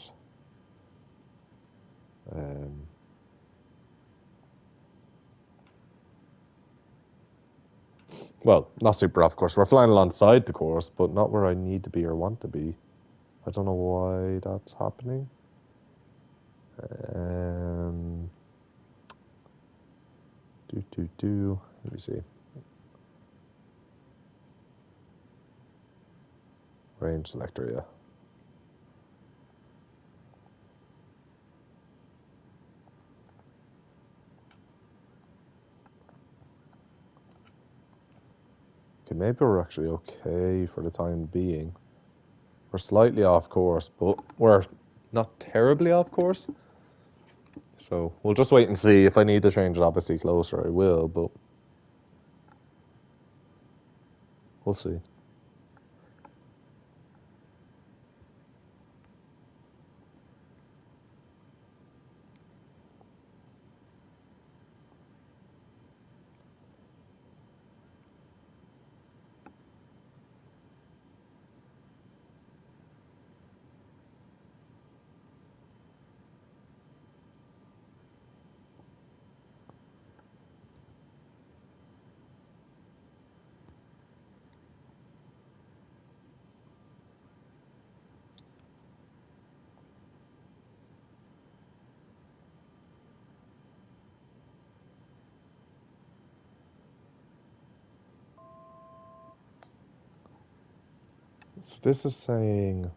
Well, not super off course. We're flying alongside the course, but not where I need to be or want to be. I don't know why that's happening. Let me see. Range selector, yeah. Okay, maybe we're actually okay for the time being. We're slightly off course, but we're not terribly off course. So we'll just wait and see. If I need to change it obviously closer, I will, but we'll see. So this is saying.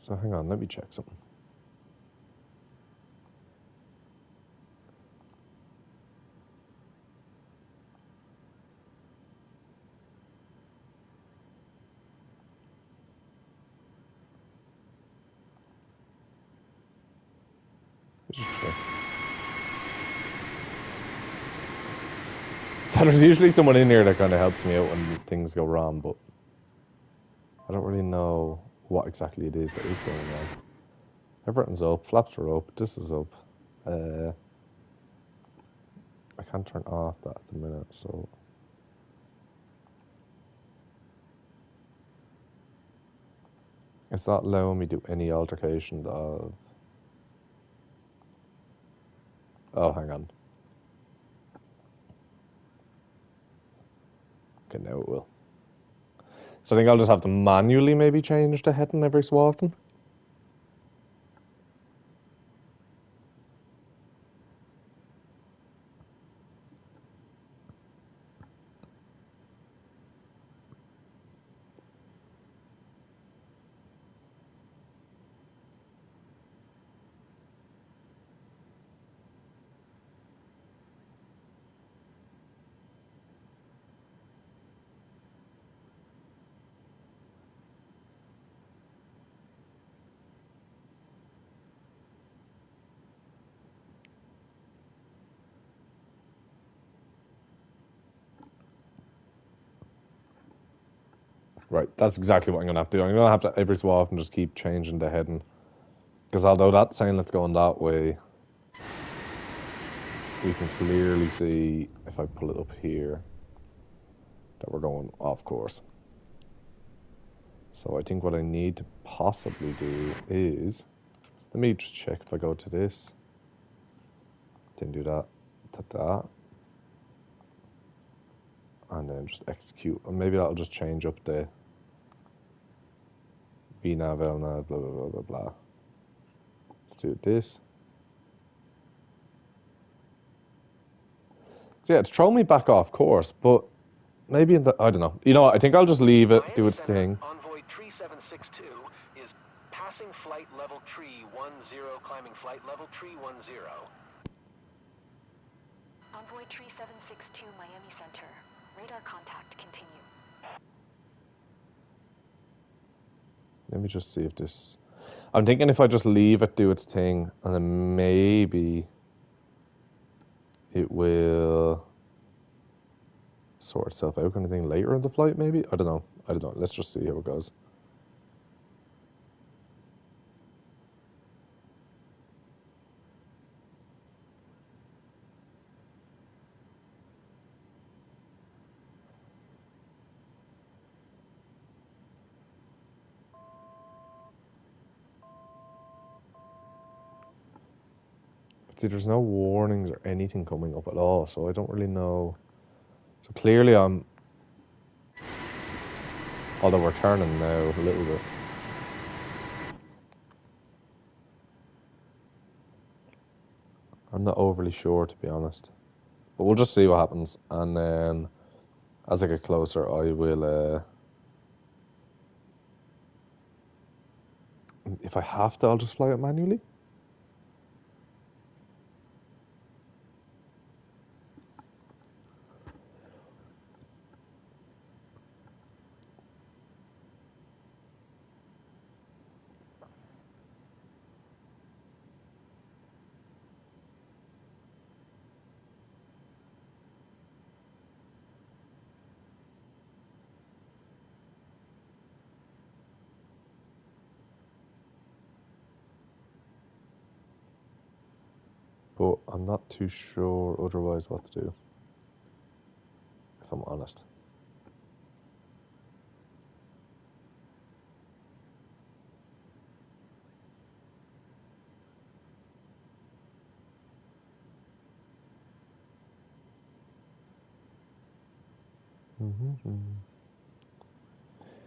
So hang on, let me check something. So there's usually someone in here that kind of helps me out when things go wrong, but I don't really know what exactly it is that is going on. Everything's up, flaps are up, this is up. I can't turn off that at the minute, so it's not allowing me to do any altercation of... Oh, hang on. Okay, now it will. So I think I'll just have to manually maybe change the heading every so often. Right, that's exactly what I'm going to have to do. I'm going to have to every so often just keep changing the heading. Because although that's saying let's go on that way, we can clearly see, if I pull it up here, that we're going off course. So I think what I need to possibly do is, let me just check if I go to this, then do that, to that, and then just execute. And maybe that'll just change up the VNav, LNav, blah, blah, blah, blah, blah. Let's do this. So yeah, it's thrown me back off course, but maybe in the, I don't know. You know what, I think I'll just leave it, do its thing. Envoy 3762 is passing flight level tree 10, climbing flight level tree 10. Envoy 3762, Miami Center. Radar contact, continue. Let me just see if this... I'm thinking if I just leave it do its thing, and then maybe it will sort itself out kind of thing later in the flight, maybe? I don't know. Let's just see how it goes. See, there's no warnings or anything coming up at all, so I don't really know. So clearly I'm... Although we're turning now a little bit. I'm not overly sure, to be honest. But we'll just see what happens, and then as I get closer, I will... if I have to, I'll just fly it manually. But I'm not too sure otherwise what to do, if I'm honest.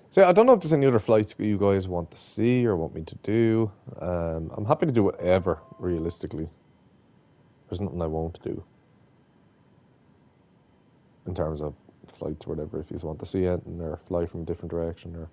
So I don't know if there's any other flights you guys want to see or want me to do. I'm happy to do whatever, realistically. There's nothing I won't do in terms of flights or whatever, if you want to see it or fly from a different direction or...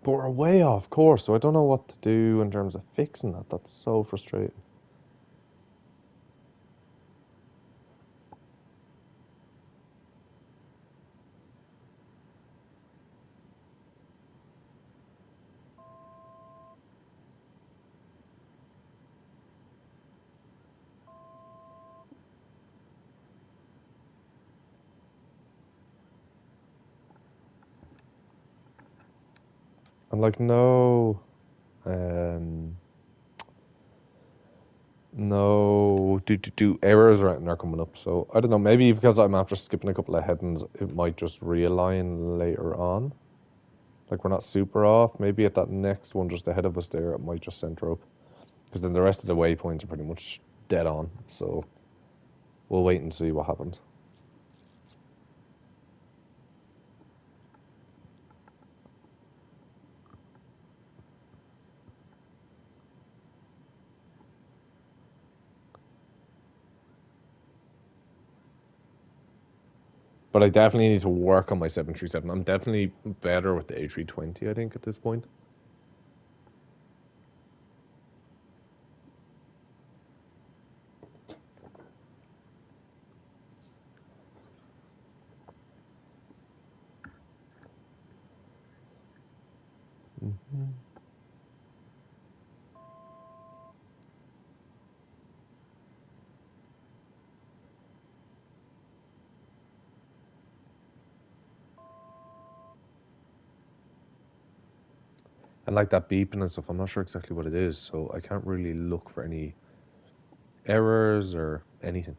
But we're way off course, so I don't know what to do in terms of fixing that. That's so frustrating. And like no errors or anything are coming up. So I don't know, maybe because I'm after skipping a couple of headings, it might just realign later on. Like we're not super off. Maybe at that next one just ahead of us there, it might just center up. Because then the rest of the waypoints are pretty much dead on. So we'll wait and see what happens. But I definitely need to work on my 737. I'm definitely better with the A320, I think, at this point. And like that beeping and stuff, I'm not sure exactly what it is, so I can't really look for any errors or anything.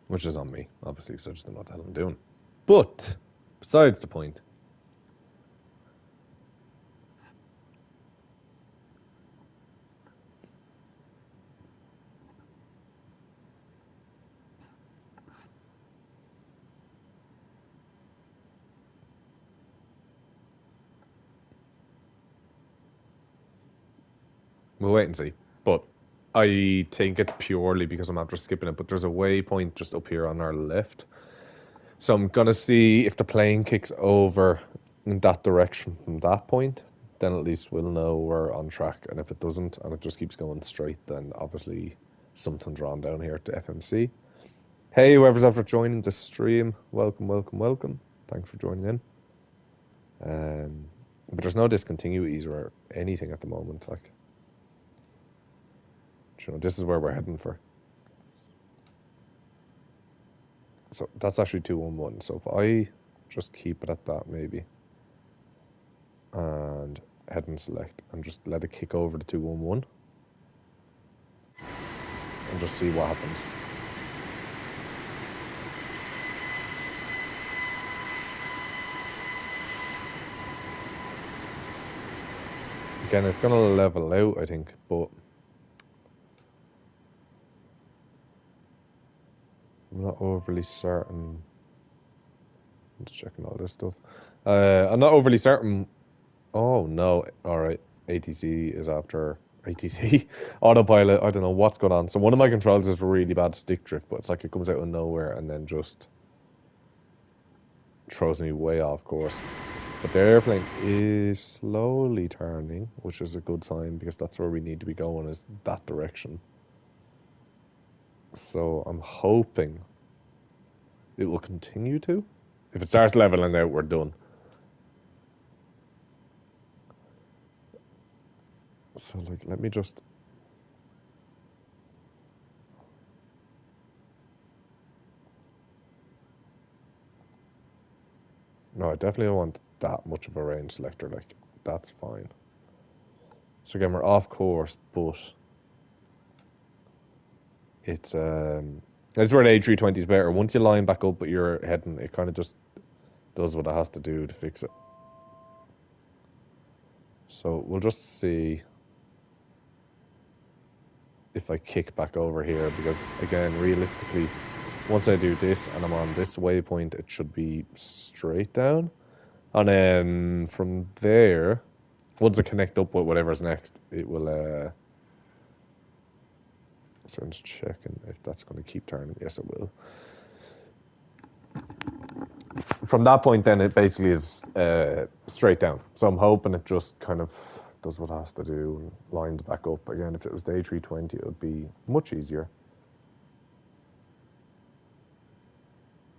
Which is on me, obviously, because I just don't know what the hell I'm doing. But, besides the point, we'll wait and see. But I think it's purely because I'm after skipping it, but there's a waypoint just up here on our left. So I'm going to see if the plane kicks over in that direction from that point, then at least we'll know we're on track. And if it doesn't, and it just keeps going straight, then obviously something's wrong down here at the FMC. Hey, whoever's after joining the stream, welcome, welcome, welcome. Thanks for joining in. But there's no discontinuities or anything at the moment. Like, you know, this is where we're heading for. So that's actually 211. So if I just keep it at that, maybe, and head and select, and just let it kick over to 211, and just see what happens. Again, it's going to level out, I think, but I'm not overly certain. I'm just checking all this stuff. I'm not overly certain. Oh, no. All right. ATC is after ATC. Autopilot. I don't know what's going on. So one of my controls is really bad stick drift, but it's like it comes out of nowhere and then just throws me way off course. But the airplane is slowly turning, which is a good sign because that's where we need to be going, is that direction. So I'm hoping it will continue to. If it starts leveling out, we're done. So, like, let me just... No, I definitely don't want that much of a range selector. Like, that's fine. So again, we're off course, but it's that's where the A320 is better. Once you line back up, but you're heading, it kind of just does what it has to do to fix it. So we'll just see if I kick back over here, because again, realistically, once I do this and I'm on this waypoint, it should be straight down. And then from there, once I connect up with whatever's next, it will So I'm just checking if that's going to keep turning. Yes, it will. From that point, then it basically is straight down. So I'm hoping it just kind of does what it has to do and lines back up. Again, if it was the A320, it would be much easier.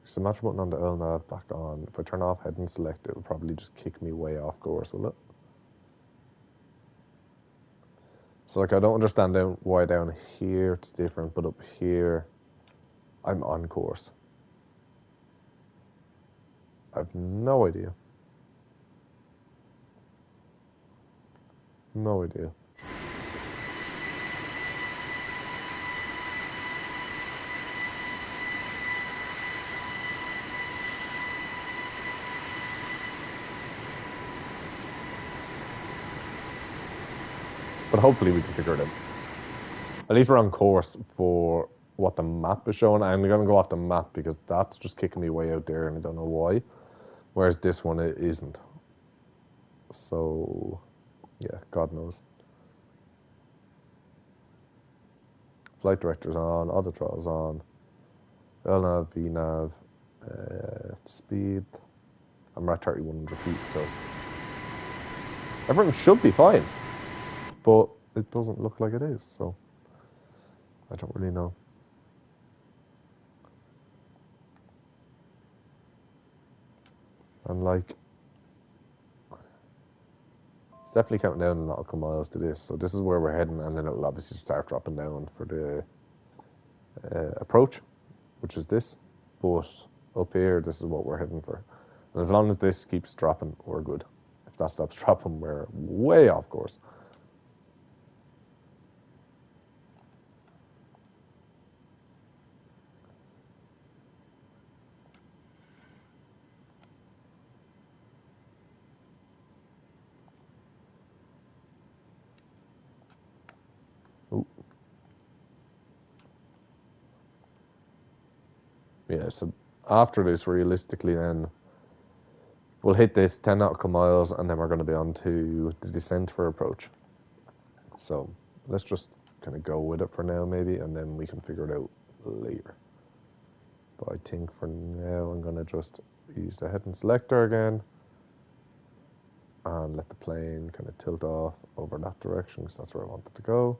So imagine putting on the LNAV back on. If I turn off head and select, it will probably just kick me way off course, will it? So like I don't understand why down here it's different, but up here I'm on course. I have no idea. No idea. But hopefully we can figure it out. At least we're on course for what the map is showing. I'm going to go off the map because that's just kicking me way out there and I don't know why. Whereas this one it isn't. So, yeah, God knows. Flight director's on, auto throttle's on, LNAV, VNAV, speed. I'm at 3100 feet, so everything should be fine. But it doesn't look like it is, so I don't really know. And like, it's definitely counting down a nautical miles to this. So this is where we're heading, and then it'll obviously start dropping down for the approach, which is this. But up here, this is what we're heading for. And as long as this keeps dropping, we're good. If that stops dropping, we're way off course. Ooh. Yeah, so after this, realistically, then we'll hit this 10 nautical miles, and then we're going to be on to the descent for approach. So let's just kind of go with it for now, maybe, and then we can figure it out later. But I think for now, I'm going to just use the head and selector again and let the plane kind of tilt off over that direction, because that's where I want it to go.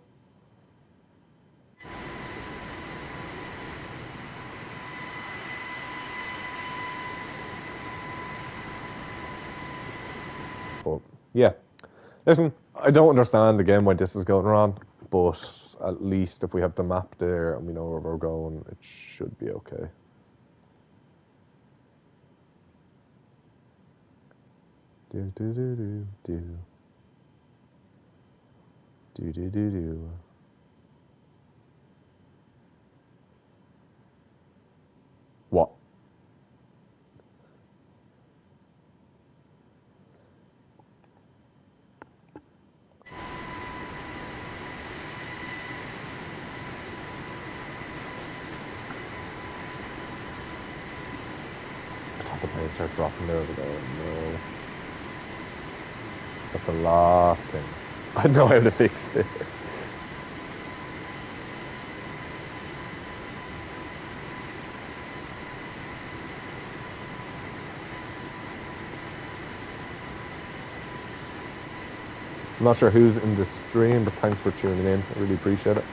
But yeah, listen, I don't understand again why this is going wrong, but at least if we have the map there and we know where we're going, it should be okay. Do do do do do do do do do. What? I thought the plane started dropping there, but no. That's the last thing. I know how to fix it. I'm not sure who's in the stream, but thanks for tuning in. I really appreciate it.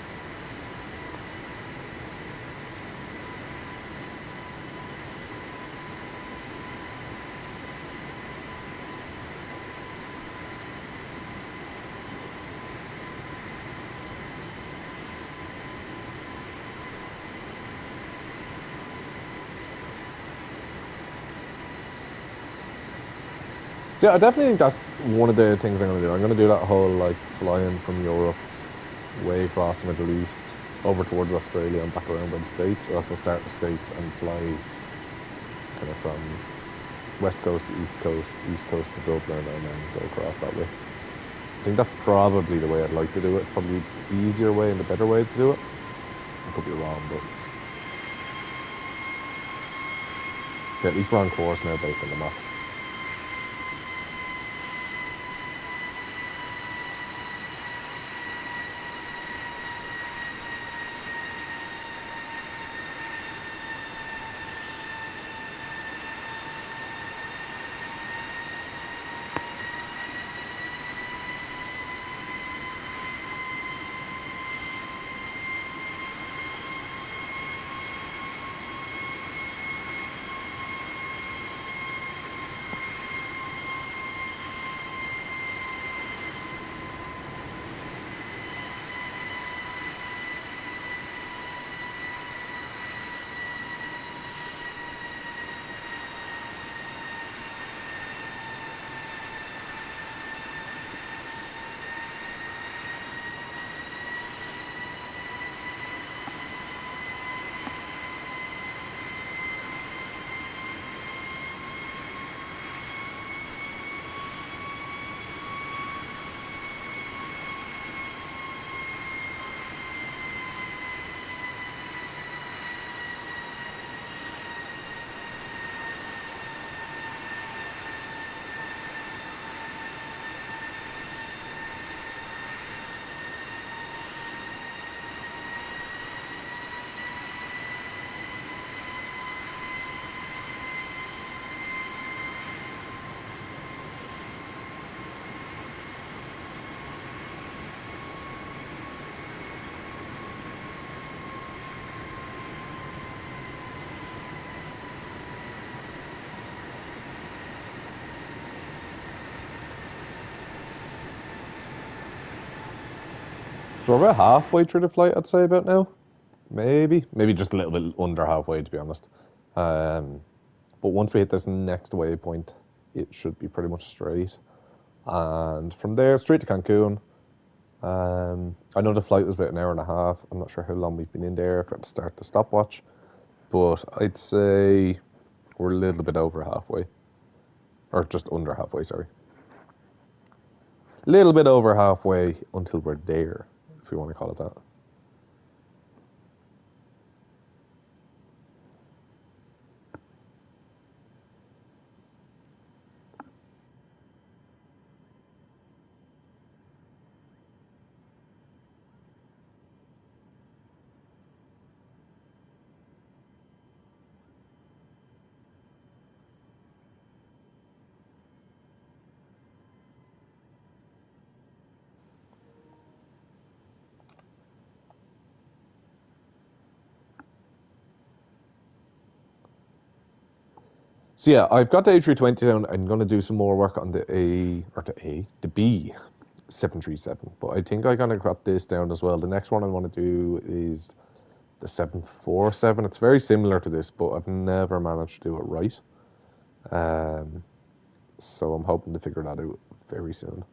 So yeah, I definitely think that's one of the things I'm going to do. I'm going to do that whole like flying from Europe, way across the Middle East, over towards Australia and back around by the States. So that's to start the States and fly kind of from West Coast to East Coast to Dublin, and then go across that way. I think that's probably the way I'd like to do it. Probably the easier way and the better way to do it. I could be wrong, but yeah, at least we're on course now based on the map. So we're about halfway through the flight, I'd say, about now. Maybe just a little bit under halfway, to be honest. But once we hit this next waypoint, it should be pretty much straight. And from there, straight to Cancun. I know the flight was about an hour and a half. I'm not sure how long we've been in there if I had to start the stopwatch. But I'd say we're a little bit over halfway. Or just under halfway, sorry. A little bit over halfway until we're there, if you want to call it that. So yeah, I've got the A320 down. I'm going to do some more work on the B737. But I think I kind of got this down as well. The next one I want to do is the 747. It's very similar to this, but I've never managed to do it right. So I'm hoping to figure that out very soon.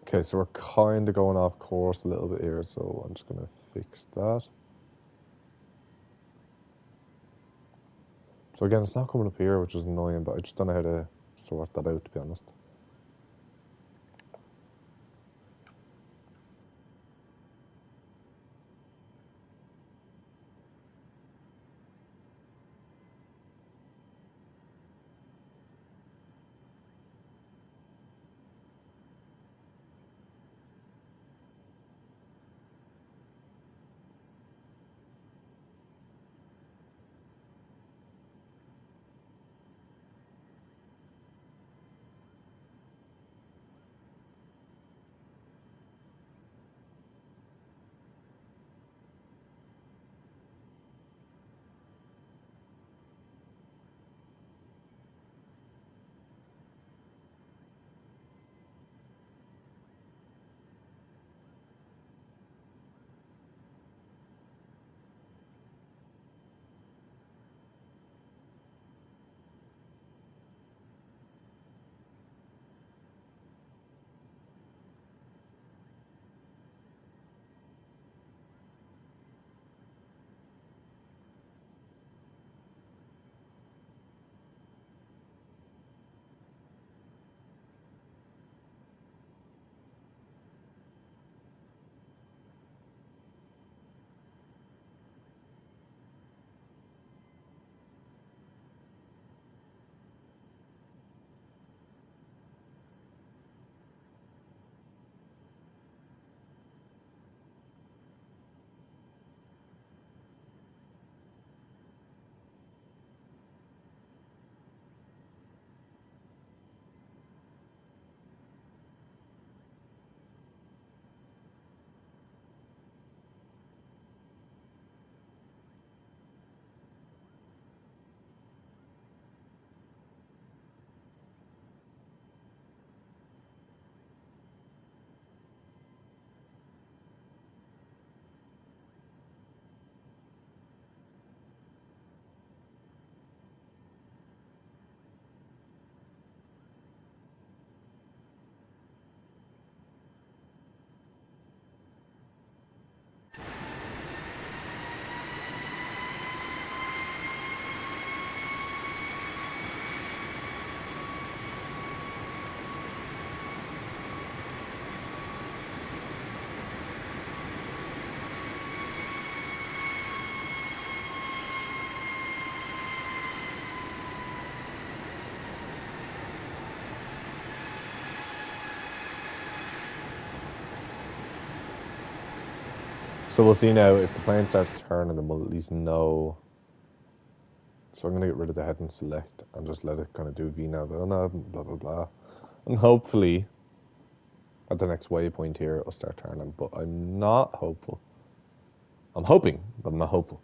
Okay, so we're kind of going off course a little bit here, so I'm just going to fix that. So again, it's not coming up here, which is annoying, but I just don't know how to sort that out, to be honest. So we'll see now if the plane starts turning, then we'll at least know. So I'm going to get rid of the head and select and just let it kind of do VNAV, blah, blah, blah. And hopefully at the next waypoint here, it'll start turning. But I'm not hopeful. I'm hoping, but I'm not hopeful.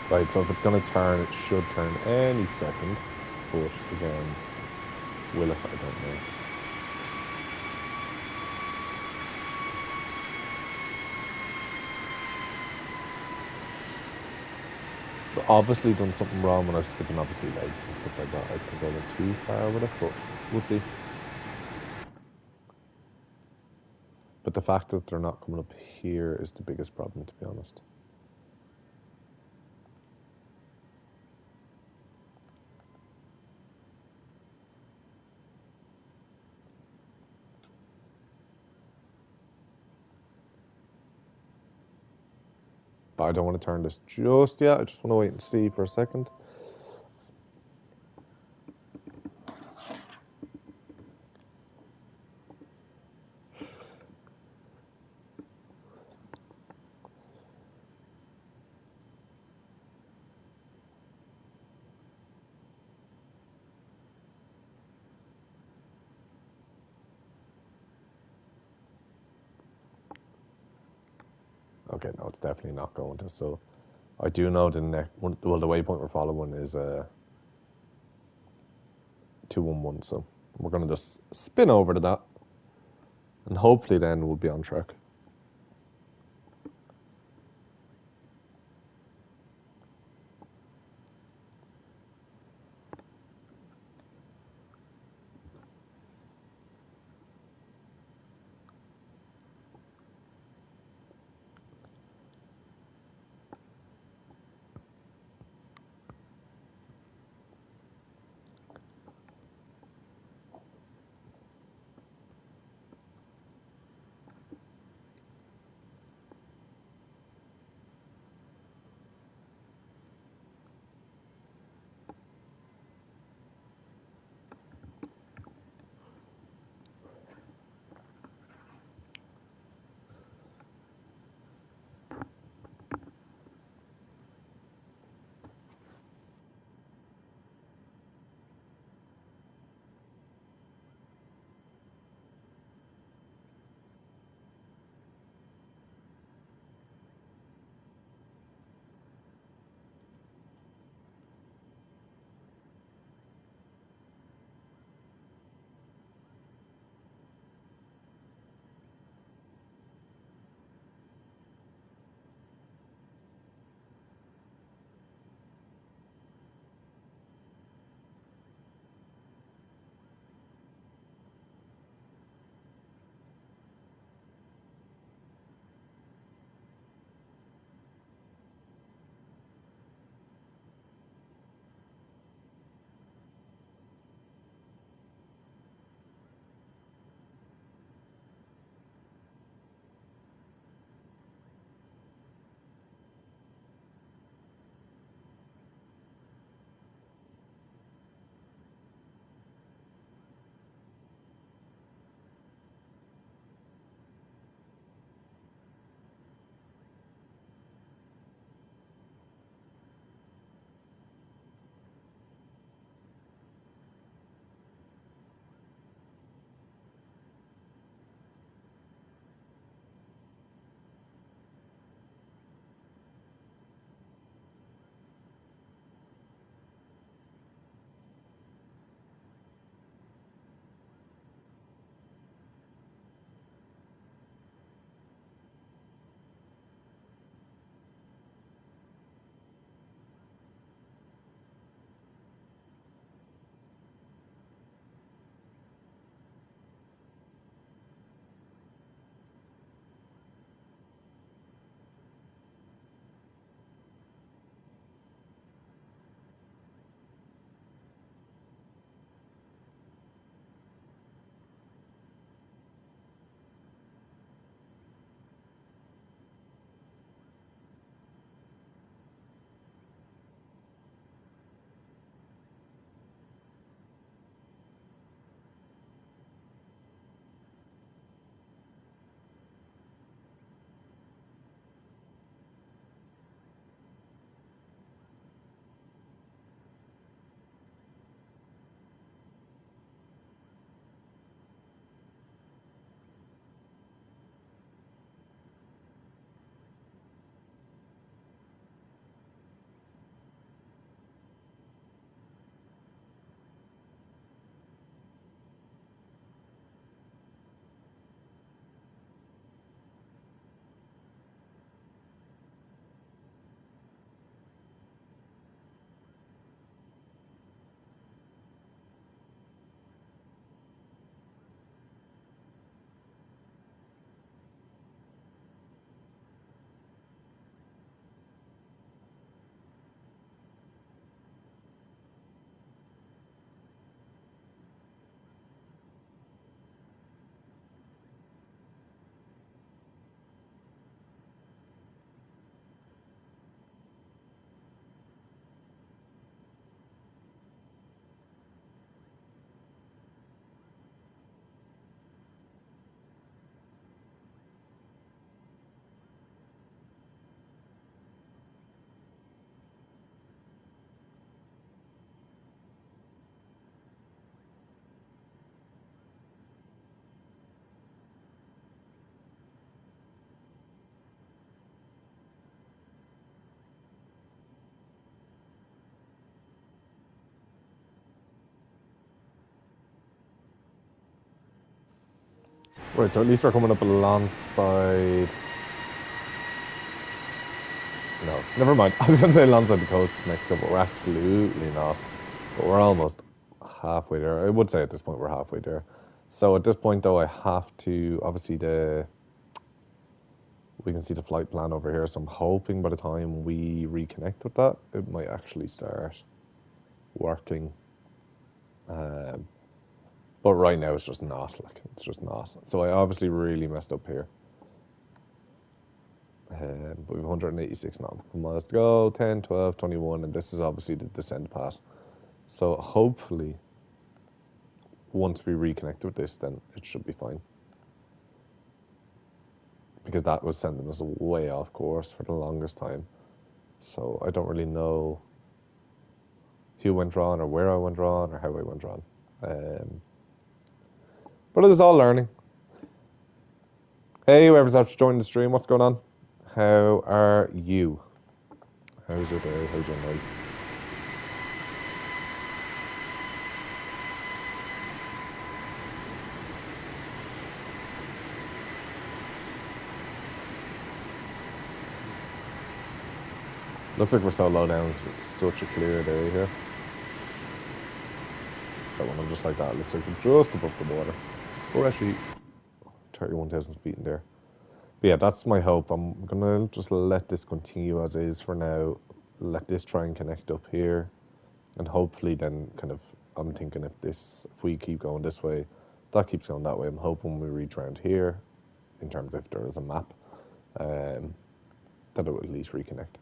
Right, so if it's going to turn, it should turn any second. But again, will it? I don't know. So obviously done something wrong when I was skipping obviously legs and stuff like that. I think I went too far with it, but we'll see. But the fact that they're not coming up here is the biggest problem, to be honest. But I don't want to turn this just yet. I just want to wait and see for a second. Okay, no, it's definitely not going to. So I do know the next one. Well, the waypoint we're following is 211. So we're going to just spin over to that, and hopefully then we'll be on track. Right, so at least we're coming up alongside. No, never mind. I was going to say alongside the coast of Mexico, but we're absolutely not. But we're almost halfway there. I would say at this point we're halfway there. So at this point, though, I have to obviously we can see the flight plan over here. So I'm hoping by the time we reconnect with that, it might actually start working. But right now it's just not. Like it's just not. So I obviously really messed up here. But we have 186 nautical miles to go, 10, 12, 21, and this is obviously the descent path. So hopefully, once we reconnect with this, then it should be fine. Because that was sending us way off course for the longest time. So I don't really know who went wrong, or where I went wrong, or how I went wrong. But it is all learning. Hey, whoever's after joining the stream, what's going on? How are you? How's your day? How's your night? Looks like we're so low down because it's such a clear day here. But when I'm just like that, it looks like we're just above the water. We're actually 31,000 feet in there. But yeah, that's my hope. I'm going to just let this continue as is for now. Let this try and connect up here. And hopefully then kind of, I'm thinking if we keep going this way, that keeps going that way. I'm hoping we reach around here, in terms of if there is a map, that it will at least reconnect.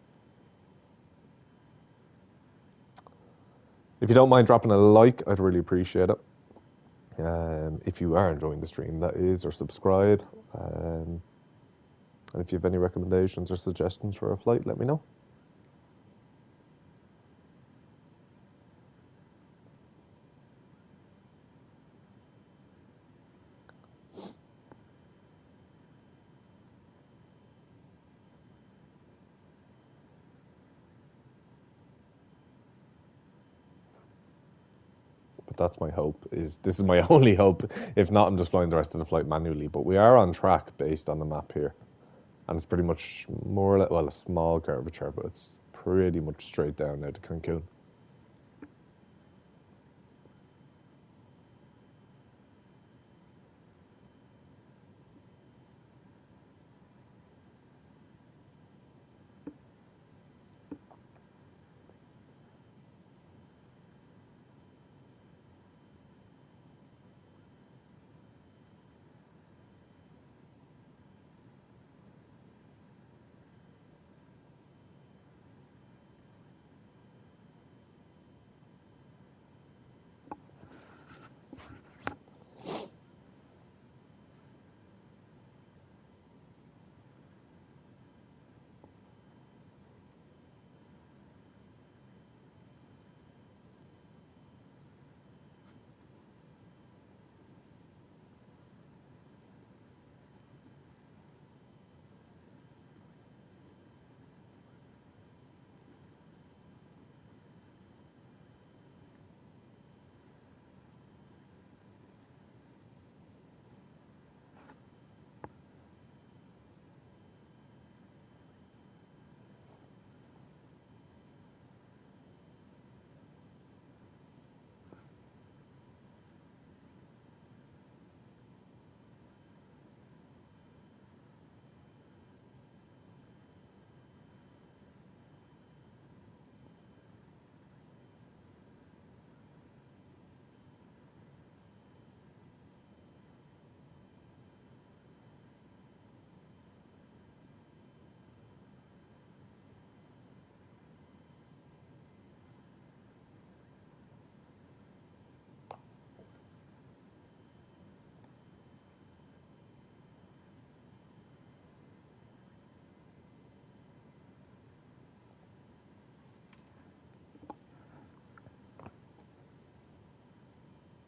If you don't mind dropping a like, I'd really appreciate it. If you are enjoying the stream, that is, or subscribe. And if you have any recommendations or suggestions for a flight, let me know. But that's my hope. This is my only hope. If not, I'm just flying the rest of the flight manually. But we are on track based on the map here. And it's pretty much more or less, well, a small curvature, but it's pretty much straight down now to Cancun.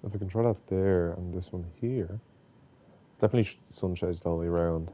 If I control that there and this one here, it's definitely sunshades all the way around.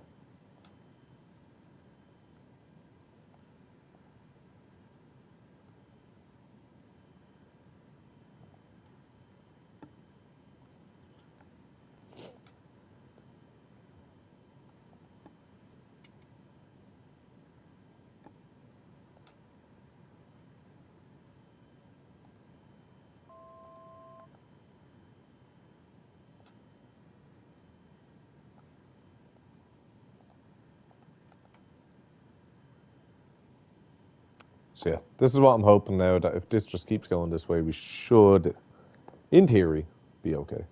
So yeah, this is what I'm hoping now, that if this just keeps going this way, we should, in theory, be okay.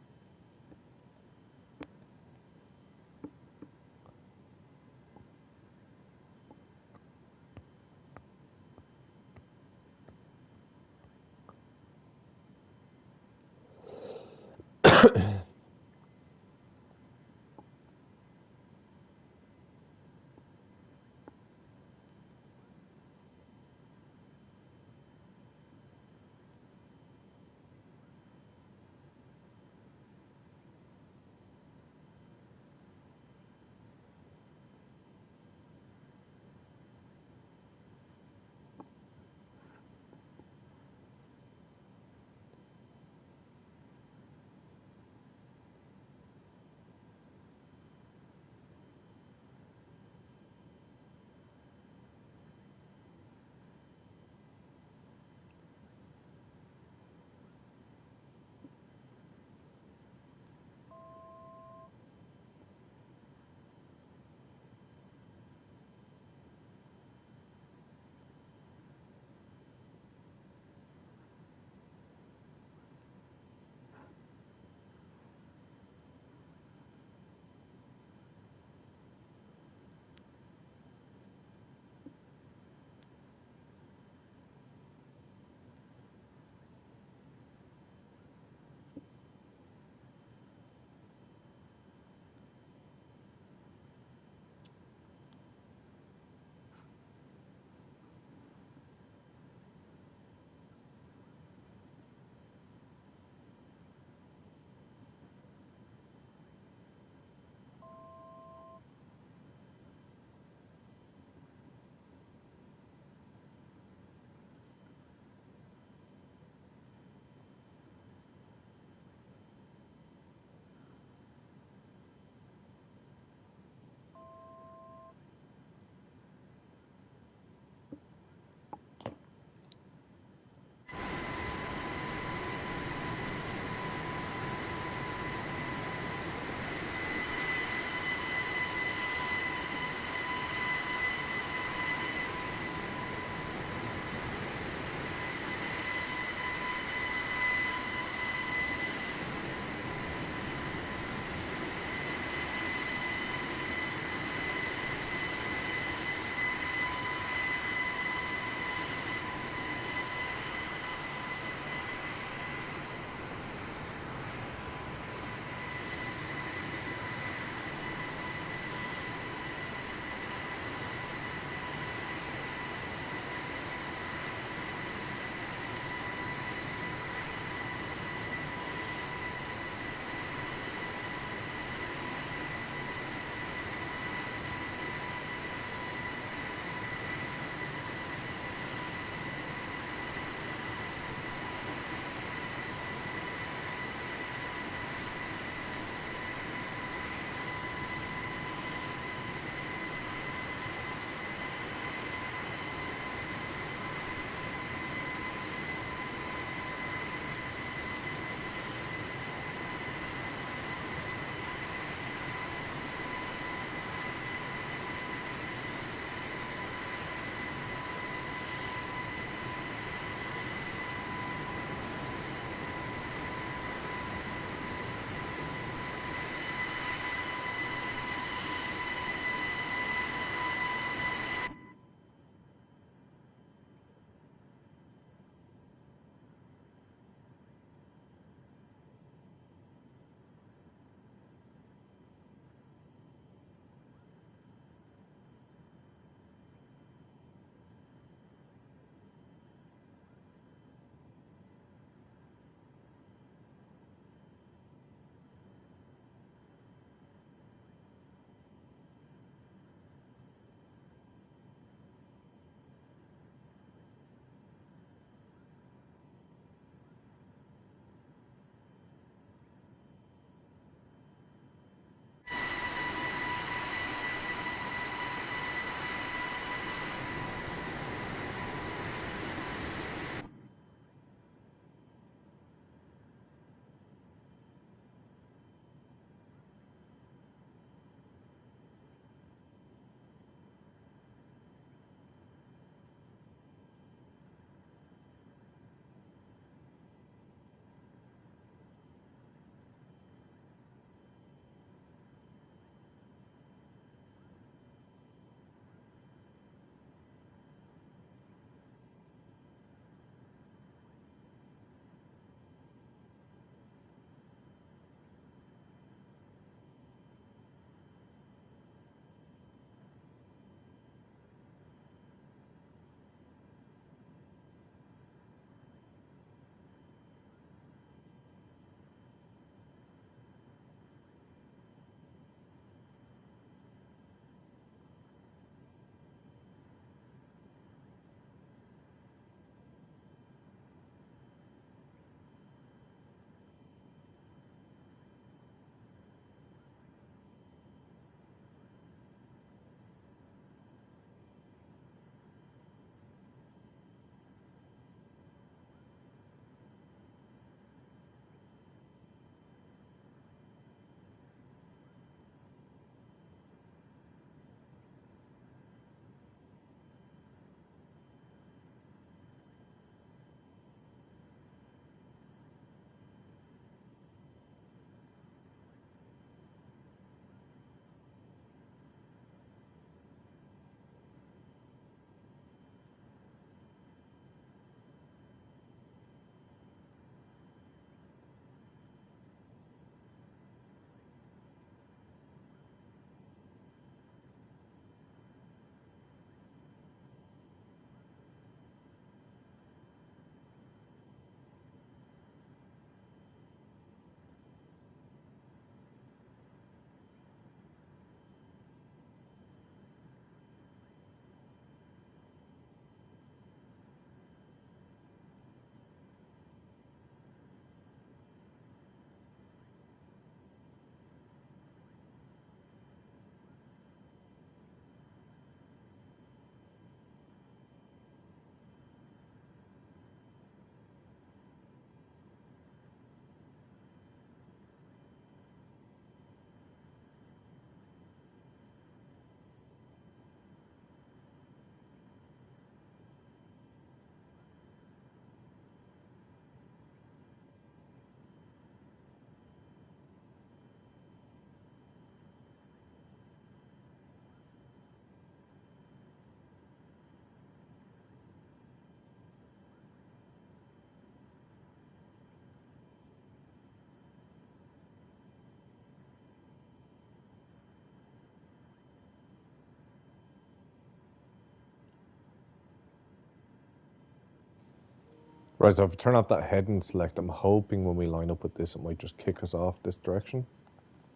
Right, so if I turn off that heading select, I'm hoping when we line up with this, it might just kick us off this direction.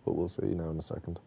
But we'll see now in a second.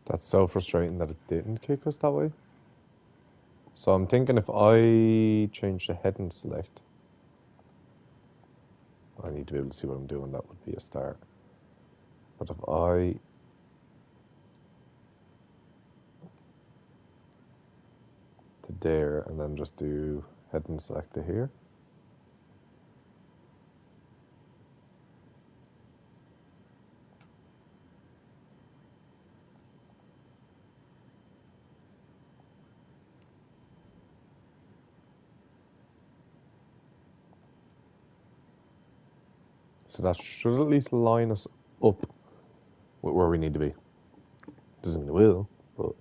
That's so frustrating that it didn't kick us that way. So I'm thinking if I change the heading select, I need to be able to see what I'm doing. That would be a start. But if I there, and then just do head and select to here. So that should at least line us up with where we need to be. Doesn't mean it will, but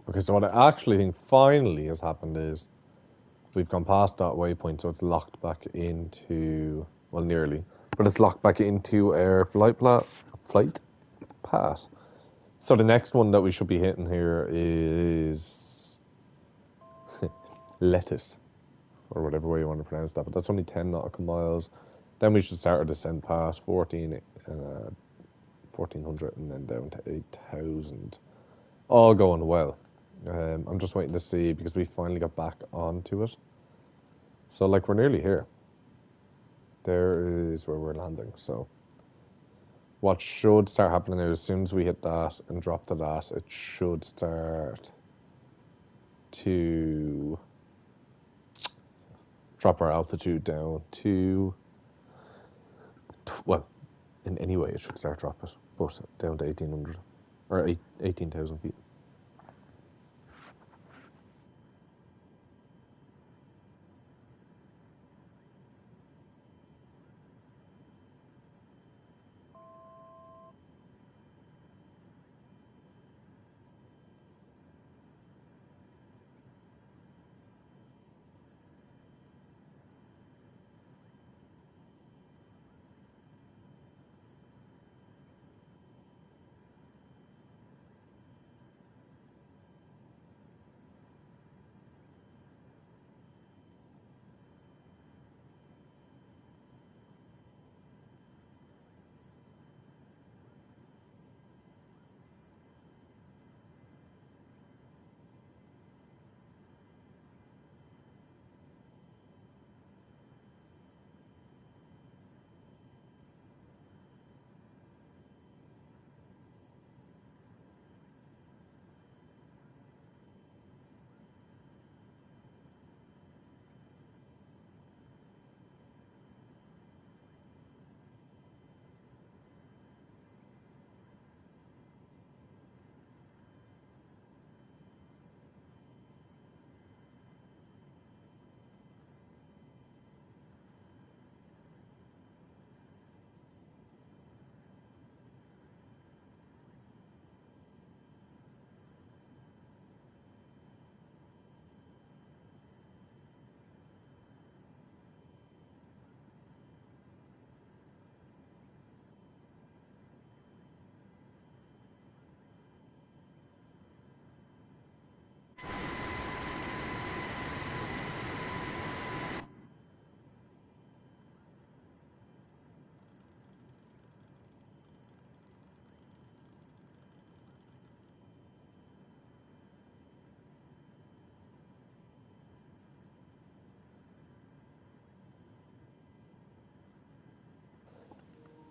Okay, so what I actually think finally has happened is we've gone past that waypoint, so it's locked back into, well, nearly, but it's locked back into our flight path. So the next one that we should be hitting here is lettuce, or whatever way you want to pronounce that, but that's only 10 nautical miles. Then we should start our descent path, 1400, and then down to 8,000. All going well. I'm just waiting to see, because we finally got back onto it. So, like, we're nearly here. There is where we're landing. So, what should start happening is as soon as we hit that and drop to that, it should start to drop our altitude down to, well, in any way it should start drop it, but down to 1,800 or 18,000 feet.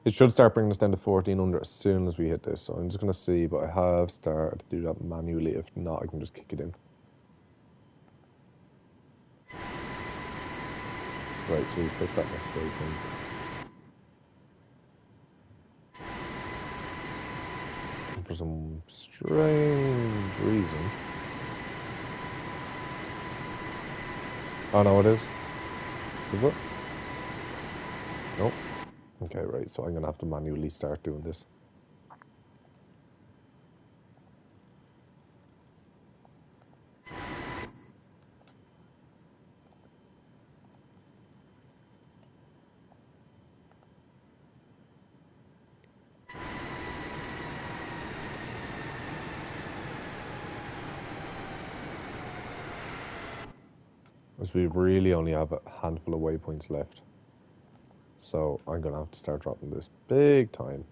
It should start bringing us down to 1,400 as soon as we hit this. So I'm just going to see, but I have started to do that manually. If not, I can just kick it in. Right, so we pick that next waypoint. And for some strange reason. Oh no, it is. Is it? Nope. Okay, right, so I'm going to have to manually start doing this. As we really only have a handful of waypoints left. So I'm going to have to start dropping this big time.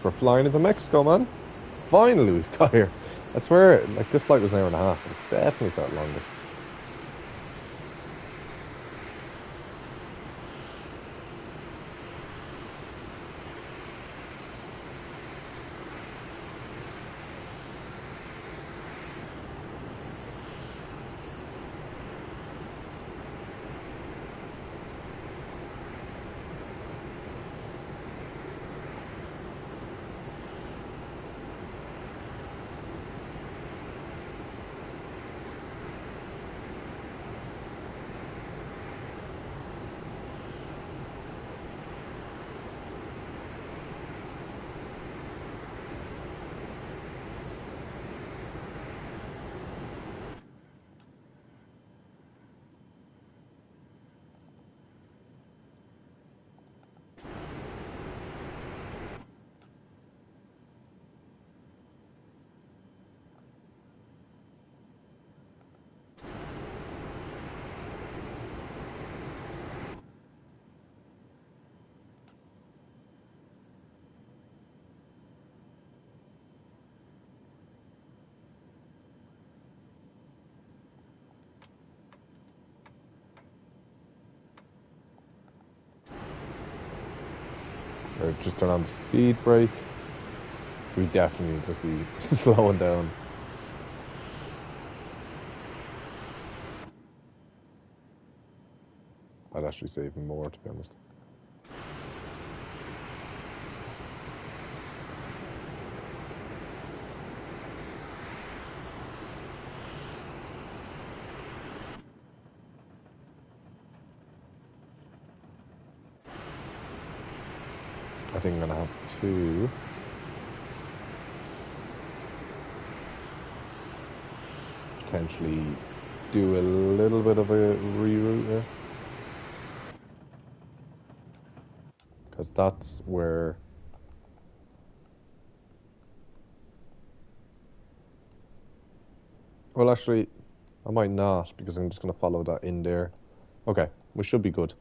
We're flying into Mexico, man. Finally, we've got here. I swear, like, this flight was an hour and a half. It definitely felt longer. They're just turn on the speed brake. We definitely need to be slowing down. I'd actually say even more, to be honest. I think I'm gonna have to potentially do a little bit of a reroute there, because that's where well, actually I might not, because I'm just gonna follow that in there. Okay, we should be good.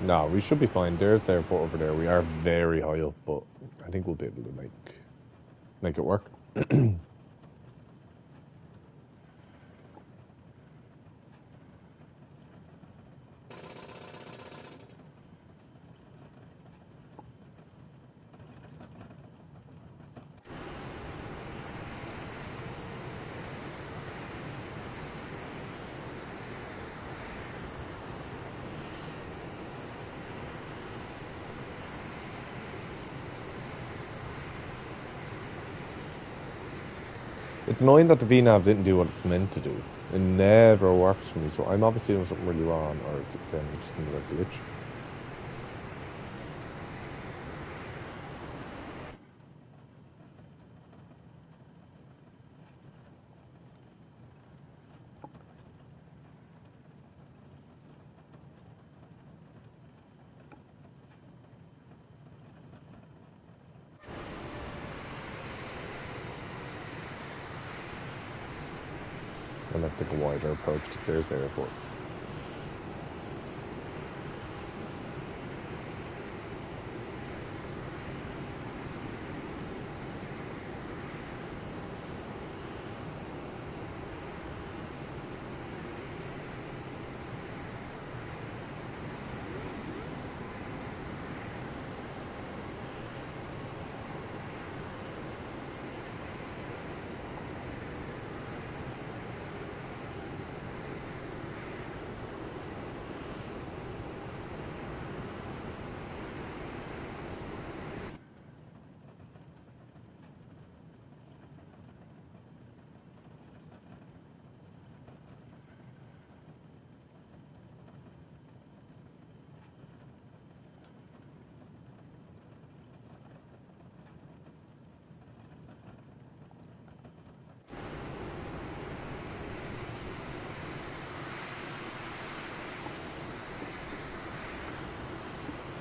No, we should be fine. There's the airport over there. We are very high up, but I think we'll be able to make it work. It's annoying that the VNAV didn't do what it's meant to do. It never works for me, so I'm obviously doing something really wrong, or it's again just another glitch. I'll have to take a wider approach because there's the airport.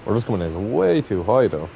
We're just coming in way too high though.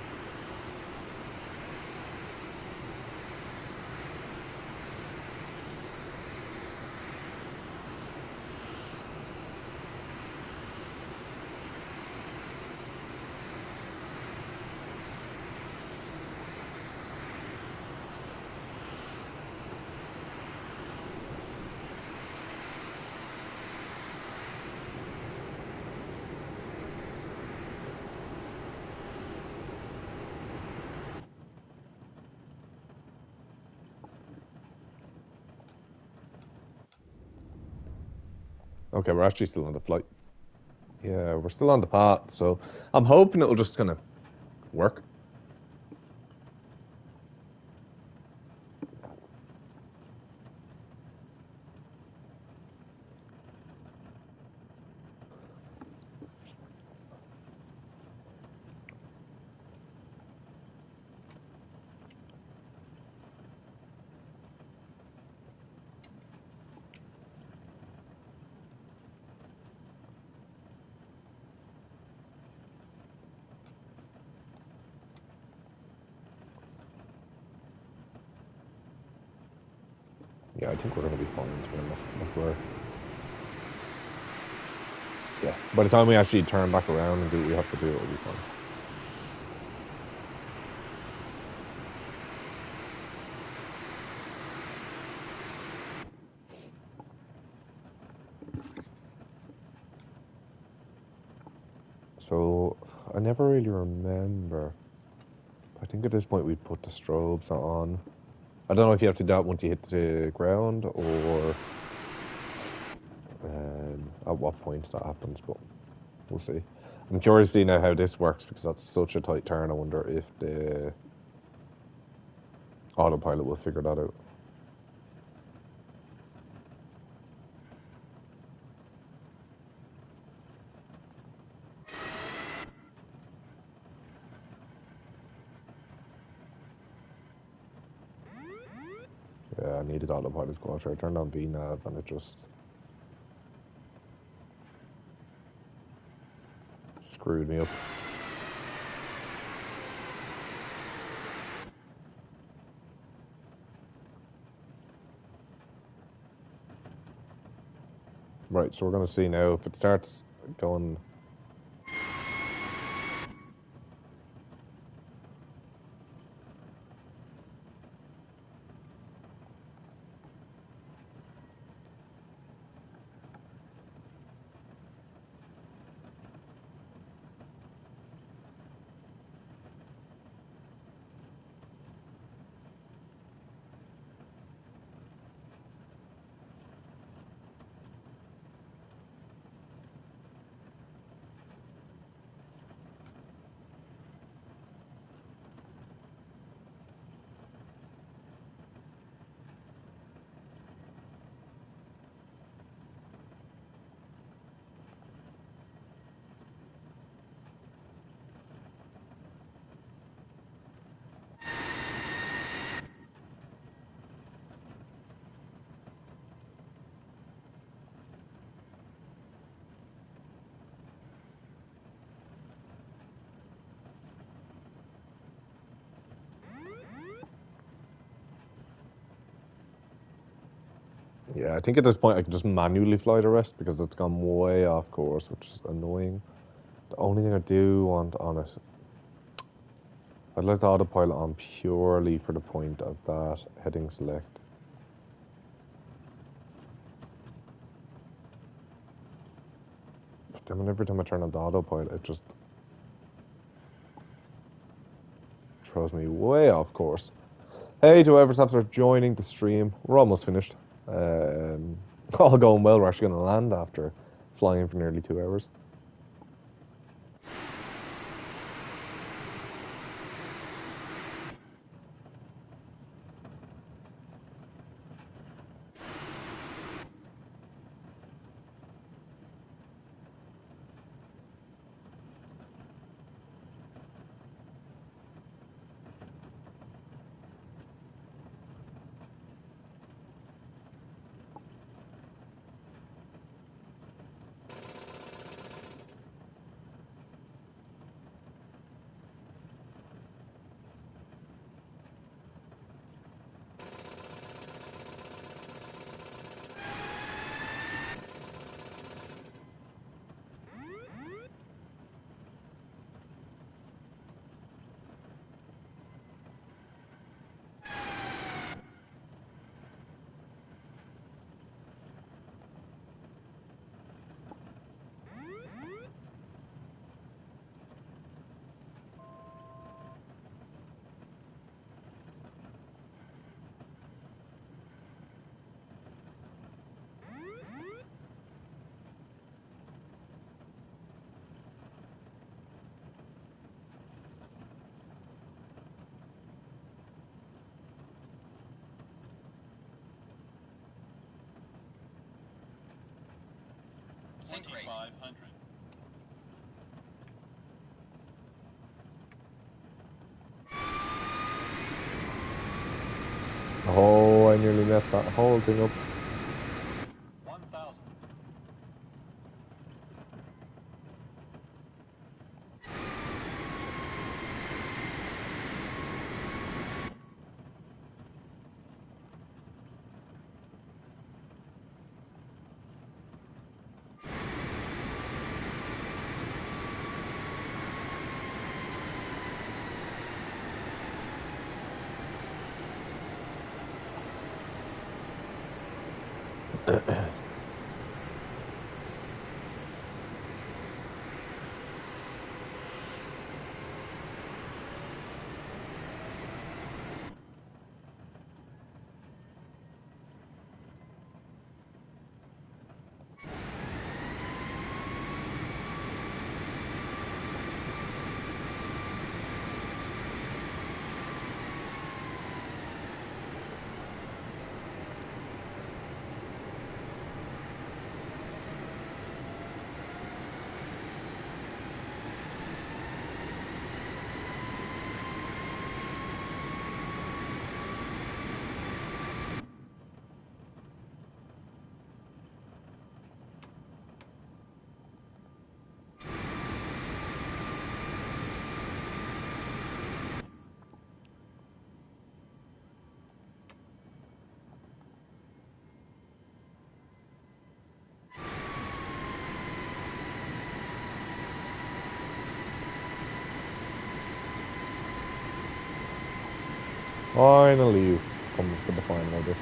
Okay, we're actually still on the flight. Yeah, we're still on the path, so I'm hoping it'll just kind of work. Yeah, I think we're going to be fine, to be honest. Yeah, by the time we actually turn back around and do what we have to do, it'll be fine. So, I never really remember. I think at this point we'd put the strobes on. I don't know if you have to do that once you hit the ground or at what point that happens, but we'll see. I'm curious to see now how this works because that's such a tight turn. I wonder if the autopilot will figure that out. Yeah, I needed autopilot to go out. I turned on VNav and it just screwed me up. Right, so we're going to see now if it starts going. Yeah, I think at this point I can just manually fly the rest because it's gone way off course, which is annoying. The only thing I do want on it, I'd like the autopilot on purely for the point of that heading select. But then every time I turn on the autopilot, it just throws me way off course. Hey to whoever's after joining the stream, we're almost finished. All going well, we're actually going to land after flying for nearly 2 hours. 2500. Oh, I nearly messed that whole thing up. 1000. Finally, you come to the final of this.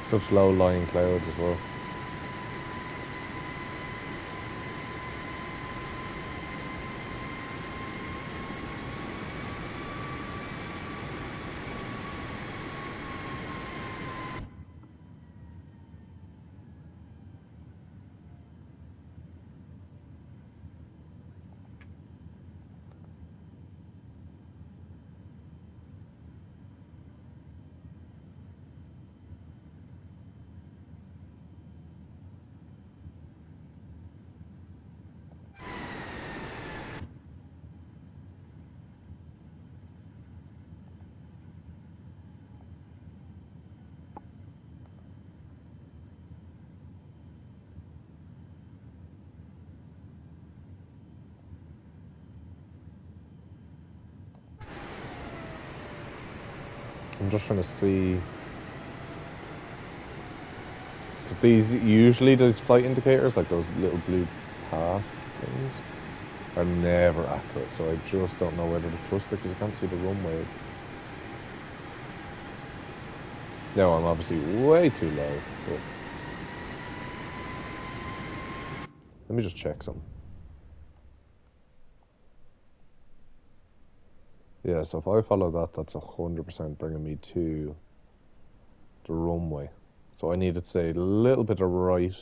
Such low lying clouds as well. I'm just trying to see. Because these flight indicators, like those little blue path things, are never accurate. So I just don't know whether to trust it because I can't see the runway. No, I'm obviously way too low. But let me just check something. Yeah, so if I follow that, that's 100% bringing me to the runway. So I need to stay a little bit right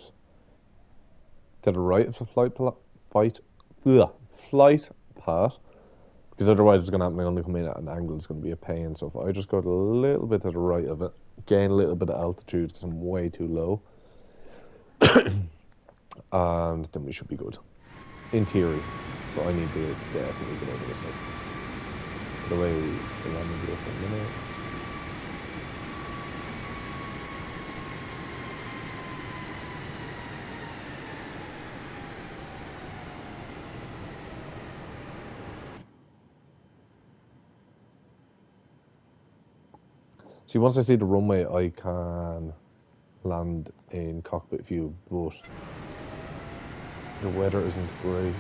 to the right of the flight path, because otherwise it's going to have me only come in at an angle. It's going to be a pain. So if I just go a little bit to the right of it, gain a little bit of altitude because I'm way too low, and then we should be good. In theory. So I need to definitely get over this side. The way the landing gear for a minute. See, once I see the runway, I can land in cockpit view, but the weather isn't great.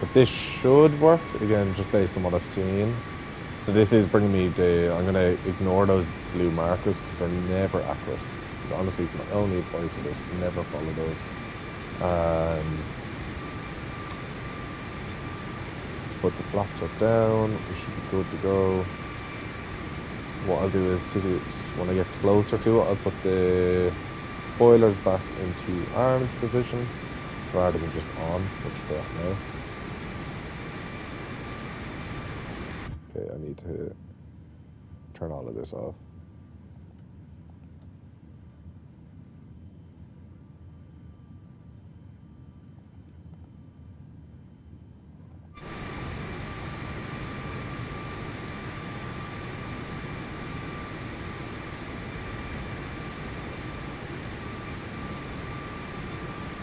But this should work, again, just based on what I've seen. So this is bringing me I'm going to ignore those blue markers because they're never accurate. Honestly, it's my only advice of this, never follow those. Put the flaps up down, we should be good to go. What I'll do is, when I get closer to it, I'll put the spoilers back into armed position rather than just on, which they're at now. Okay, I need to turn all of this off.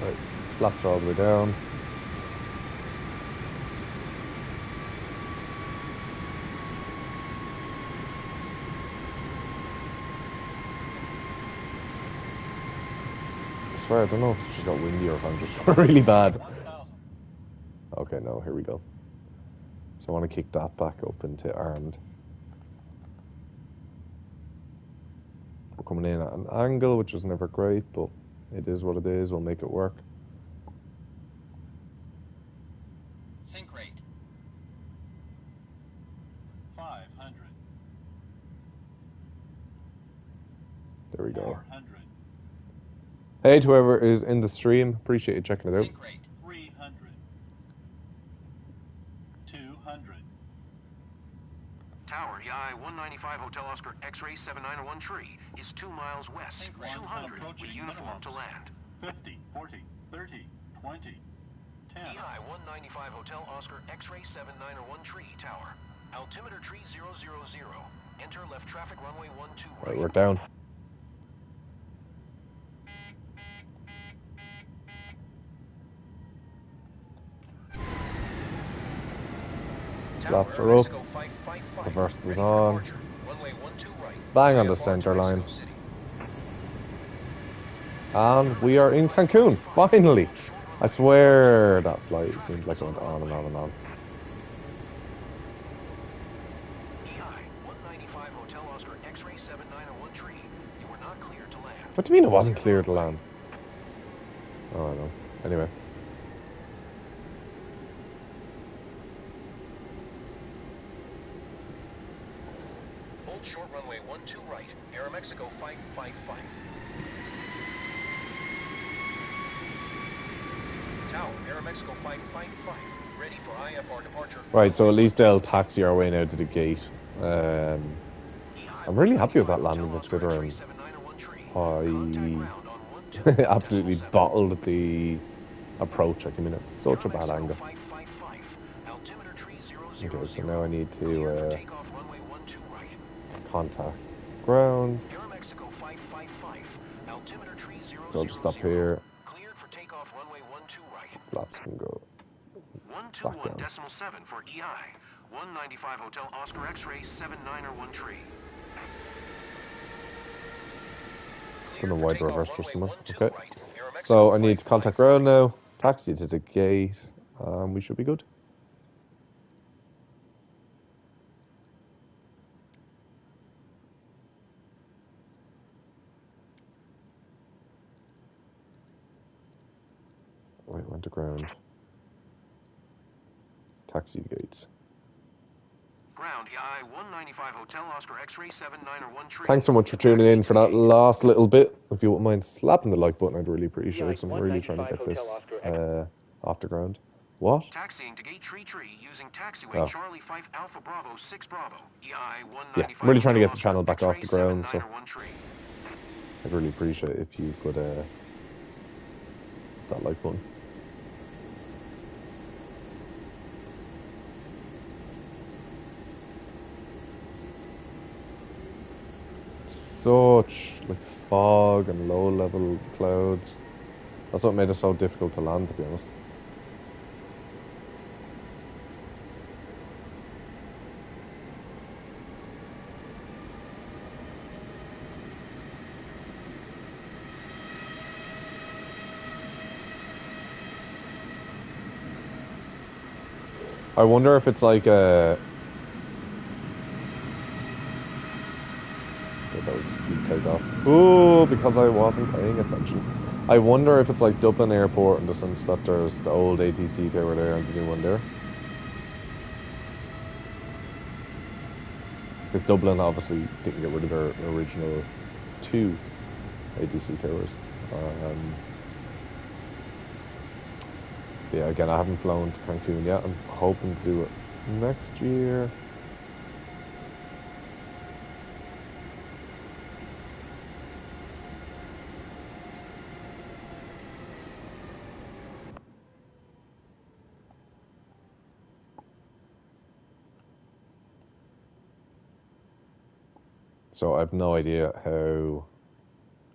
Right, flaps are all the way down. I swear, I don't know if it's just got windy or if I'm just really bad. 1,000. Okay, no, here we go. So I want to kick that back up into armed. We're coming in at an angle, which is never great, but it is what it is. We'll make it work. Sync rate. 500. There we go. 400. Hey to whoever is in the stream, appreciate you checking it out. Sync rate. 300. 200. Tower, EI 195 Hotel Oscar X-ray 791 tree is 2 miles west, Sync rate. 200 with Approaching uniform to minimums. land. 50, 40, 30, 20, 10. EI 195 Hotel Oscar X-ray 791 tree tower. Altimeter tree 000. Enter left traffic runway 12 Right, we're down. Flaps are up. Reverse is on. Bang on the center line. And we are in Cancun, finally. I swear that flight seemed like it went on and on and on. What do you mean it wasn't clear to land? Oh, I know. Anyway. Hold short runway 12 right. Aeromexico 555. Tower, Aeromexico 555. Ready for IFR departure. Right, so at least they'll taxi our way now to the gate. I'm really happy with that landing considering I absolutely bottled the approach. I came in at such a bad angle. Okay, so now I need Clear for to takeoff runway 12 right. contact ground. Aeromexico 555. Altimeter tree 000. So I'll just stop here. Cleared for takeoff runway 12 right. Flaps can go back down. 121.7 for EI. 195 Hotel Oscar X-ray 7901 tree. Don't know why the reverse just came on. Okay. So I need to contact ground now. Taxi to the gate. We should be good. Wait, went to ground. Taxi gates. Ground EI 195 Hotel Oscar X-ray 7901 tree. Thanks so much for tuning in for that last little bit. If you wouldn't mind slapping the like button, I'd really appreciate it. 'Cause I'm really trying to get this off the ground. What? Taxiing to gate tree using taxiway Charlie 5 Alpha Bravo 6 Bravo. EI 195. Yeah, I'm really trying to get the Hotel channel back Oscar off the ground, so X-ray 7901 tree. I'd really appreciate it if you could that like button. Such like fog and low level clouds. That's what made it so difficult to land, to be honest. I wonder if it's like a... That was a steep takeoff. Ooh, because I wasn't paying attention. I wonder if it's like Dublin Airport in the sense that there's the old ATC tower there and the new one there. Because Dublin obviously didn't get rid of their original 2 ATC towers. Yeah, again, I haven't flown to Cancun yet. I'm hoping to do it next year. So I have no idea how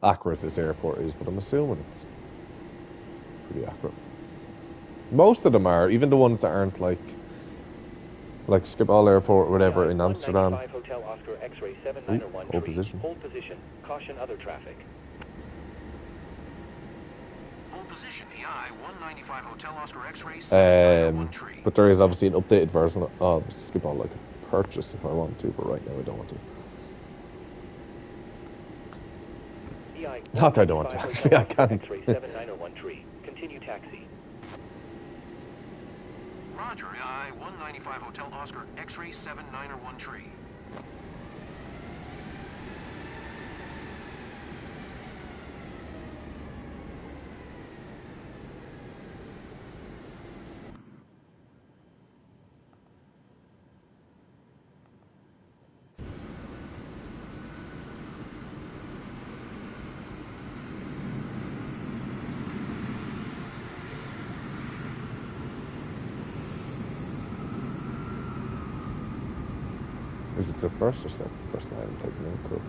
accurate this airport is, but I'm assuming it's pretty accurate. Most of them are, even the ones that aren't like Schiphol Airport or whatever in Amsterdam. Hotel Oscar X-ray 7901 Hold position. Hold position. Caution other traffic. Hold position EI 195 Hotel Oscar X-ray 7901 tree. But there is obviously an updated version of Schiphol I could purchase if I want to, but right now I don't want to. Not that I don't want to, actually, I can't. X-ray 7901 tree. Continue taxi. Roger, EI 195 Hotel Oscar X-ray 7901 tree. Is it the first or second? First line I'm taking out, cool.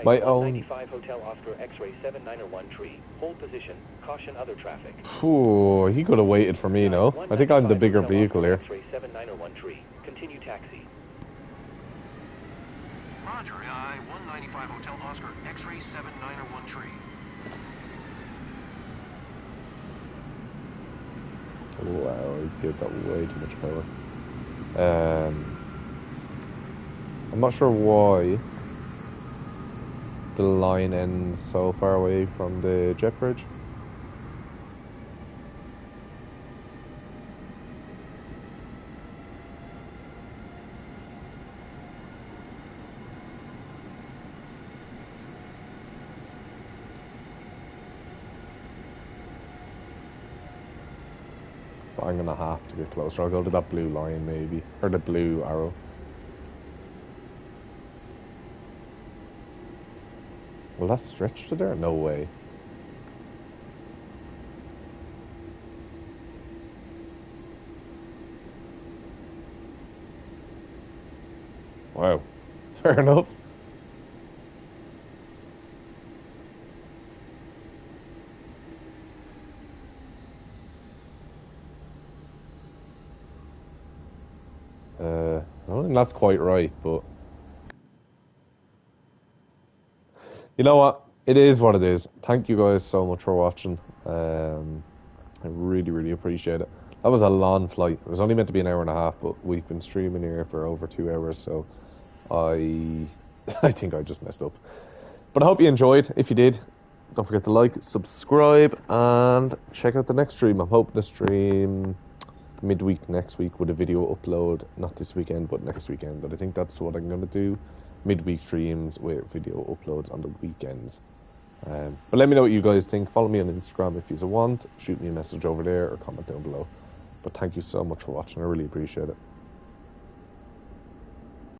My own. 195 Hotel Oscar X-ray 7901 tree. Hold position. Caution other traffic. Ooh, he could have waited for me, no? I think I'm the bigger vehicle here. X-ray 7901 tree. Continue taxi. Roger, EI 195 Hotel Oscar X-ray 7901 tree. Wow, I gave that way too much power. I'm not sure why. the line ends so far away from the jet bridge. But I'm gonna have to get closer. I'll go to that blue line maybe, or the blue arrow. Will that stretch to there? No way. Wow. Fair enough. I don't think that's quite right, but you know what? It is what it is. Thank you guys so much for watching. I really, really appreciate it. That was a long flight. It was only meant to be an hour and a half, but we've been streaming here for over 2 hours, so I think I just messed up. But I hope you enjoyed. If you did, don't forget to like, subscribe, and check out the next stream. I'm hoping to stream midweek next week with a video upload, not this weekend, but next weekend. But I think that's what I'm going to do. Midweek streams with video uploads on the weekends. But let me know what you guys think. Follow me on Instagram if you want. Shoot me a message over there or comment down below. But thank you so much for watching. I really appreciate it.